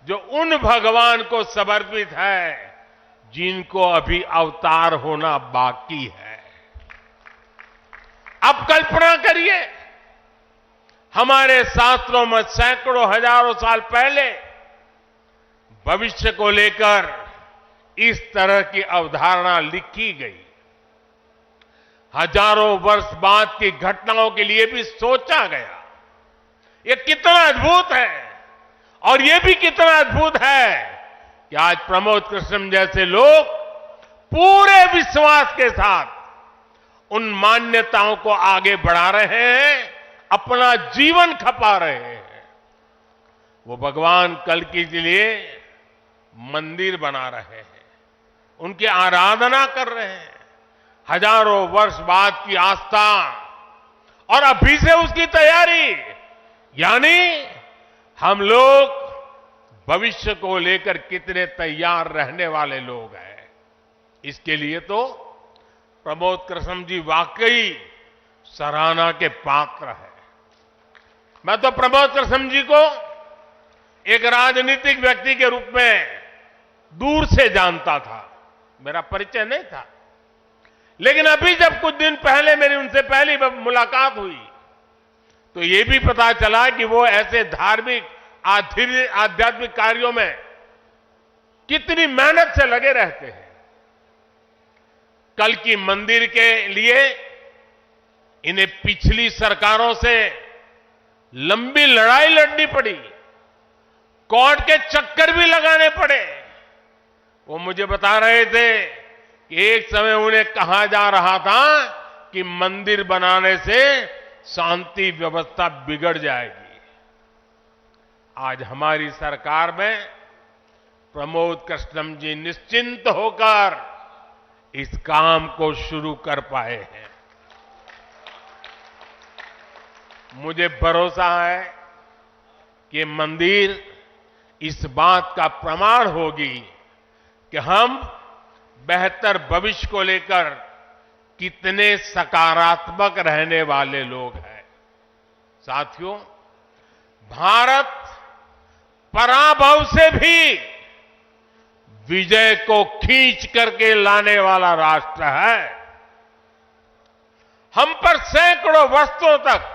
जो उन भगवान को समर्पित है जिनको अभी अवतार होना बाकी है। अब कल्पना करिए, हमारे शास्त्रों में सैकड़ों हजारों साल पहले भविष्य को लेकर इस तरह की अवधारणा लिखी गई। हजारों वर्ष बाद की घटनाओं के लिए भी सोचा गया। ये कितना अद्भुत है, और ये भी कितना अद्भुत है कि आज प्रमोद कृष्णम जैसे लोग पूरे विश्वास के साथ उन मान्यताओं को आगे बढ़ा रहे हैं, अपना जीवन खपा रहे हैं। वो भगवान कल्कि के लिए मंदिर बना रहे हैं, उनकी आराधना कर रहे हैं। हजारों वर्ष बाद की आस्था और अभी से उसकी तैयारी, यानी हम लोग भविष्य को लेकर कितने तैयार रहने वाले लोग हैं। इसके लिए तो प्रमोद कृष्ण जी वाकई सराहना के पात्र है। मैं तो प्रमोद कृष्ण जी को एक राजनीतिक व्यक्ति के रूप में दूर से जानता था, मेरा परिचय नहीं था। लेकिन अभी जब कुछ दिन पहले मेरी उनसे पहली मुलाकात हुई तो ये भी पता चला कि वो ऐसे धार्मिक आध्यात्मिक कार्यों में कितनी मेहनत से लगे रहते हैं। कल्कि मंदिर के लिए इन्हें पिछली सरकारों से लंबी लड़ाई लड़नी पड़ी, कोर्ट के चक्कर भी लगाने पड़े। वो मुझे बता रहे थे कि एक समय उन्हें कहा जा रहा था कि मंदिर बनाने से शांति व्यवस्था बिगड़ जाएगी। आज हमारी सरकार में प्रमोद कृष्णम जी निश्चिंत होकर इस काम को शुरू कर पाए हैं। मुझे भरोसा है कि मंदिर इस बात का प्रमाण होगी कि हम बेहतर भविष्य को लेकर कितने सकारात्मक रहने वाले लोग हैं। साथियों, भारत पराभव से भी विजय को खींच करके लाने वाला राष्ट्र है। हम पर सैकड़ों वर्षों तक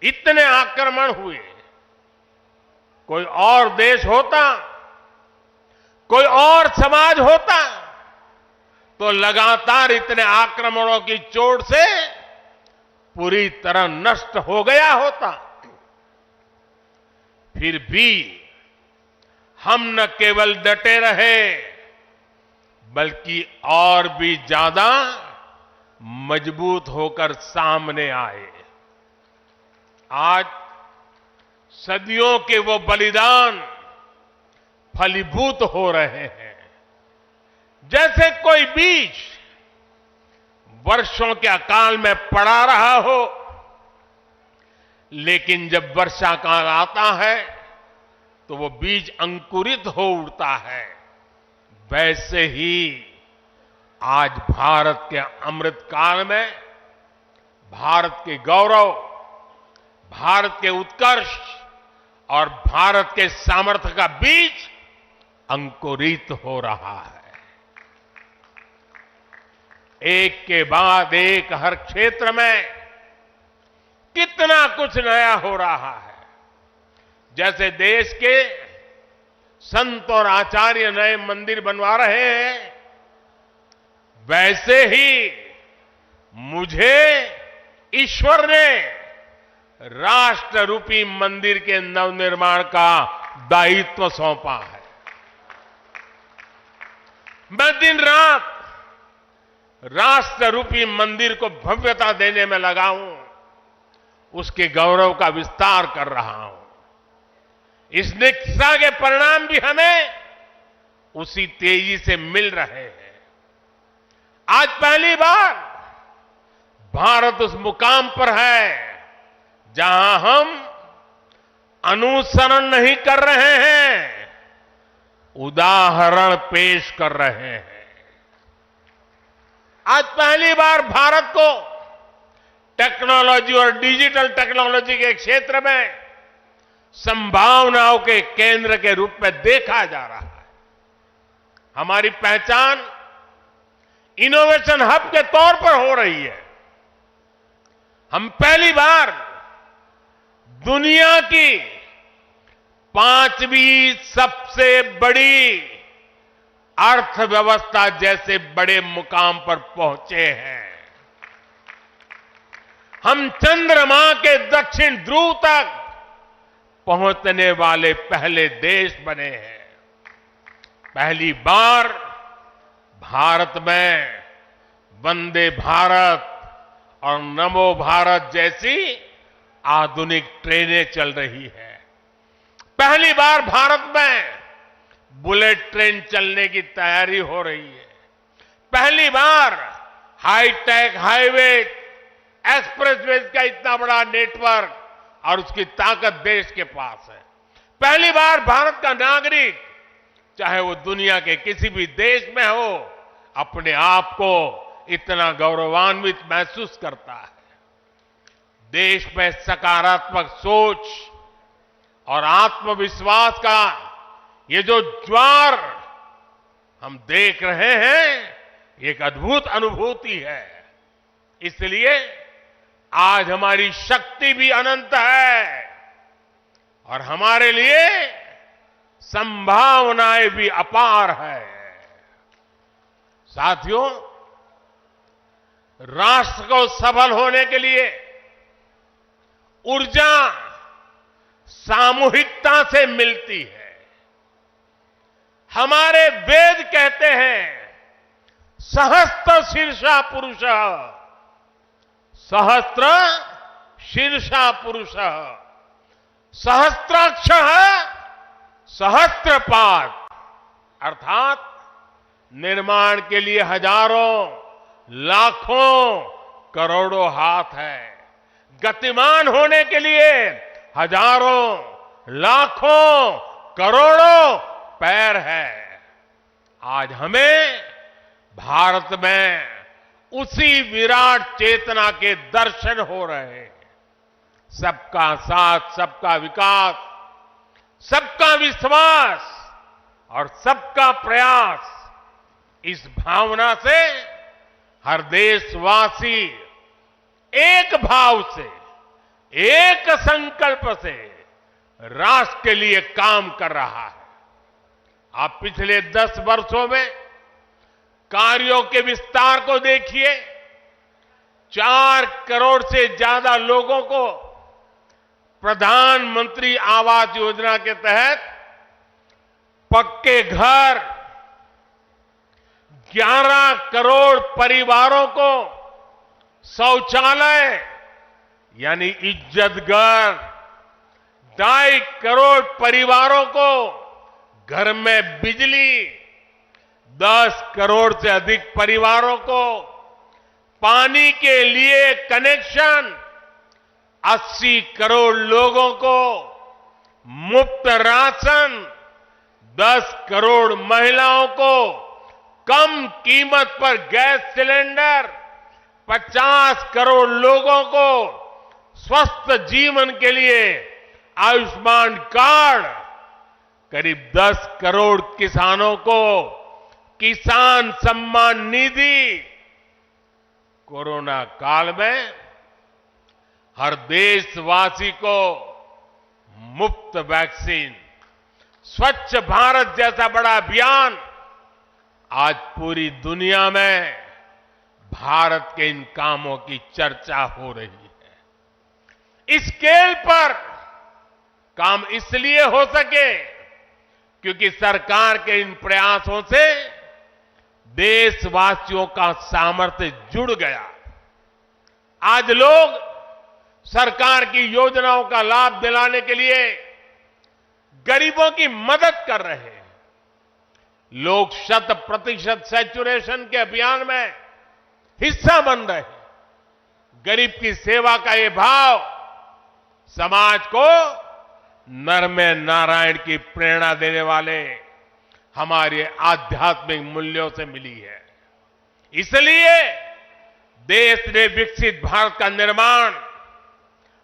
इतने आक्रमण हुए, कोई और देश होता, कोई और समाज होता तो लगातार इतने आक्रमणों की चोट से पूरी तरह नष्ट हो गया होता। फिर भी हम न केवल डटे रहे बल्कि और भी ज्यादा मजबूत होकर सामने आए। आज सदियों के वो बलिदान फलीभूत हो रहे हैं। जैसे कोई बीज वर्षों के अकाल में पड़ा रहा हो, लेकिन जब वर्षा काल आता है तो वो बीज अंकुरित हो उठता है। वैसे ही आज भारत के अमृत काल में भारत के गौरव, भारत के उत्कर्ष और भारत के सामर्थ्य का बीज अंकुरित हो रहा है। एक के बाद एक हर क्षेत्र में कितना कुछ नया हो रहा है। जैसे देश के संत और आचार्य नए मंदिर बनवा रहे हैं, वैसे ही मुझे ईश्वर ने राष्ट्र रूपी मंदिर के नवनिर्माण का दायित्व सौंपा है। मैं दिन रात राष्ट्र रूपी मंदिर को भव्यता देने में लगा हूं, उसके गौरव का विस्तार कर रहा हूं। इस निष्ठा के परिणाम भी हमें उसी तेजी से मिल रहे हैं। आज पहली बार भारत उस मुकाम पर है जहां हम अनुसरण नहीं कर रहे हैं, उदाहरण पेश कर रहे हैं। आज पहली बार भारत को टेक्नोलॉजी और डिजिटल टेक्नोलॉजी के क्षेत्र में संभावनाओं के केंद्र के रूप में देखा जा रहा है। हमारी पहचान इनोवेशन हब के तौर पर हो रही है। हम पहली बार दुनिया की 5वीं सबसे बड़ी अर्थव्यवस्था जैसे बड़े मुकाम पर पहुंचे हैं। हम चंद्रमा के दक्षिण ध्रुव तक पहुंचने वाले पहले देश बने हैं। पहली बार भारत में वंदे भारत और नमो भारत जैसी आधुनिक ट्रेनें चल रही है। पहली बार भारत में बुलेट ट्रेन चलने की तैयारी हो रही है। पहली बार हाईटेक हाईवे एक्सप्रेसवेज का इतना बड़ा नेटवर्क और उसकी ताकत देश के पास है। पहली बार भारत का नागरिक चाहे वो दुनिया के किसी भी देश में हो अपने आप को इतना गौरवान्वित महसूस करता है। देश में सकारात्मक सोच और आत्मविश्वास का ये जो ज्वार हम देख रहे हैं, एक अद्भुत अनुभूति है। इसलिए आज हमारी शक्ति भी अनंत है और हमारे लिए संभावनाएं भी अपार है। साथियों, राष्ट्र को सफल होने के लिए ऊर्जा सामूहिकता से मिलती है। हमारे वेद कहते हैं सहस्त्र शीर्षा पुरुष, सहस्त्र शीर्षा पुरुष, सहस्त्राक्ष सहस्त्रपाद, अर्थात निर्माण के लिए हजारों लाखों करोड़ों हाथ है, गतिमान होने के लिए हजारों लाखों करोड़ों पैर है। आज हमें भारत में उसी विराट चेतना के दर्शन हो रहे हैं। सबका साथ, सबका विकास, सबका विश्वास और सबका प्रयास, इस भावना से हर देशवासी एक भाव से, एक संकल्प से राष्ट्र के लिए काम कर रहा है। आप पिछले 10 वर्षों में कार्यों के विस्तार को देखिए। 4 करोड़ से ज्यादा लोगों को प्रधानमंत्री आवास योजना के तहत पक्के घर, 11 करोड़ परिवारों को शौचालय यानी इज्जत घर, 2.5 करोड़ परिवारों को घर में बिजली, 10 करोड़ से अधिक परिवारों को पानी के लिए कनेक्शन, 80 करोड़ लोगों को मुफ्त राशन, 10 करोड़ महिलाओं को कम कीमत पर गैस सिलेंडर, 50 करोड़ लोगों को स्वस्थ जीवन के लिए आयुष्मान कार्ड, करीब 10 करोड़ किसानों को किसान सम्मान निधि। कोरोना काल में हर देशवासी को मुफ्त वैक्सीन, स्वच्छ भारत जैसा बड़ा अभियान, आज पूरी दुनिया में भारत के इन कामों की चर्चा हो रही है। इस स्केल पर काम इसलिए हो सके क्योंकि सरकार के इन प्रयासों से देशवासियों का सामर्थ्य जुड़ गया। आज लोग सरकार की योजनाओं का लाभ दिलाने के लिए गरीबों की मदद कर रहे हैं। लोग 100% सैचुरेशन के अभियान में हिस्सा बन रहे हैं। गरीब की सेवा का ये भाव समाज को नर में नारायण की प्रेरणा देने वाले हमारे आध्यात्मिक मूल्यों से मिली है। इसलिए देश ने विकसित भारत का निर्माण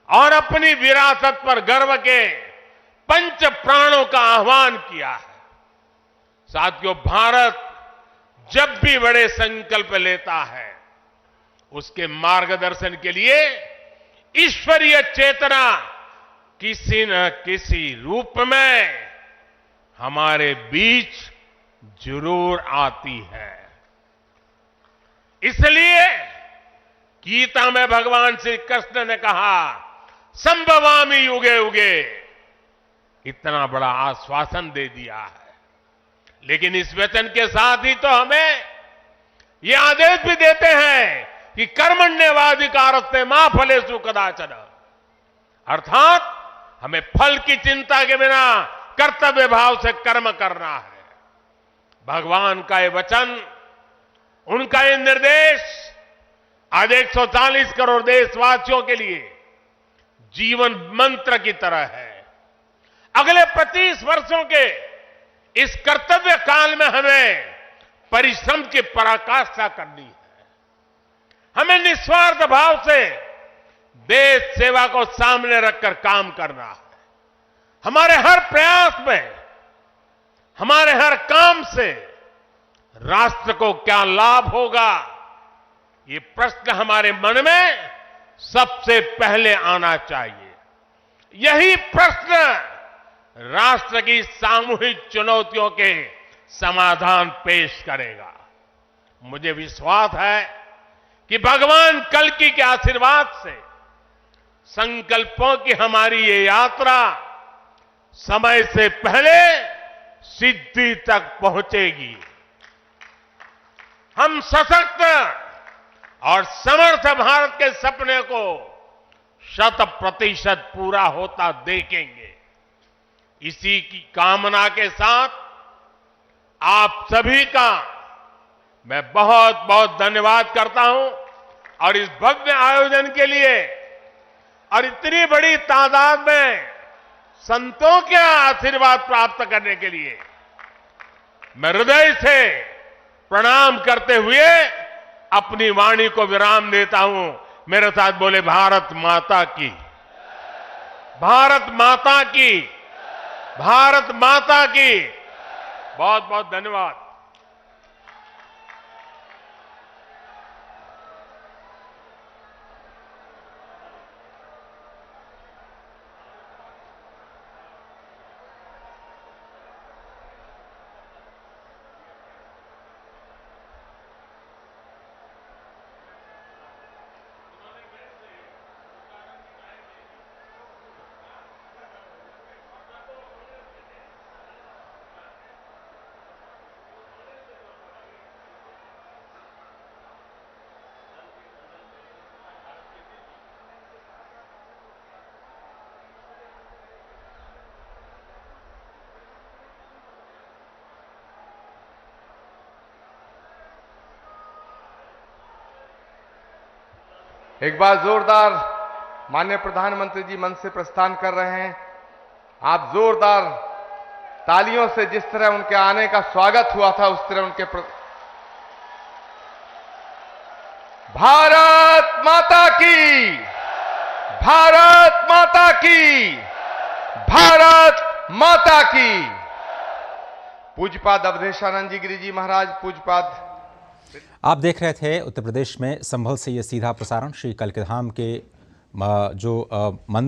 और अपनी विरासत पर गर्व के 5 प्राणों का आह्वान किया है। साथियों, भारत जब भी बड़े संकल्प लेता है उसके मार्गदर्शन के लिए ईश्वरीय चेतना किसी न किसी रूप में हमारे बीच जरूर आती है। इसलिए गीता में भगवान श्री कृष्ण ने कहा, संभवामि युगे युगे, इतना बड़ा आश्वासन दे दिया है। लेकिन इस वचन के साथ ही तो हमें ये आदेश भी देते हैं कि कर्मण्येवाधिकारस्ते मा फलेषु कदाचन, अर्थात हमें फल की चिंता के बिना कर्तव्य भाव से कर्म करना है। भगवान का ये वचन, उनका ये निर्देश आज 140 करोड़ देशवासियों के लिए जीवन मंत्र की तरह है। अगले 25 वर्षों के इस कर्तव्य काल में हमें परिश्रम की पराकाष्ठा करनी है। हमें निस्वार्थ भाव से देश सेवा को सामने रखकर काम करना है। हमारे हर प्रयास में, हमारे हर काम से राष्ट्र को क्या लाभ होगा, ये प्रश्न हमारे मन में सबसे पहले आना चाहिए। यही प्रश्न राष्ट्र की सामूहिक चुनौतियों के समाधान पेश करेगा। मुझे विश्वास है कि भगवान कल्कि के आशीर्वाद से संकल्पों की हमारी ये यात्रा समय से पहले सिद्धि तक पहुंचेगी। हम सशक्त और समर्थ भारत के सपने को 100% पूरा होता देखेंगे। इसी की कामना के साथ आप सभी का मैं बहुत बहुत धन्यवाद करता हूं और इस भव्य आयोजन के लिए और इतनी बड़ी तादाद में संतों के आशीर्वाद प्राप्त करने के लिए मैं हृदय से प्रणाम करते हुए अपनी वाणी को विराम देता हूं। मेरे साथ बोले भारत माता की, भारत माता की, भारत माता की। बहुत बहुत धन्यवाद। एक बार जोरदार माननीय प्रधानमंत्री जी मंच से प्रस्थान कर रहे हैं। आप जोरदार तालियों से जिस तरह उनके आने का स्वागत हुआ था, उस तरह उनके भारत माता की, भारत माता की, भारत माता की। पूज्यपाद अवधेशानंद जी गिरी जी महाराज, पूज्यपाद। आप देख रहे थे उत्तर प्रदेश में संभल से ये सीधा प्रसारण श्री कल्की धाम के जो मंदिर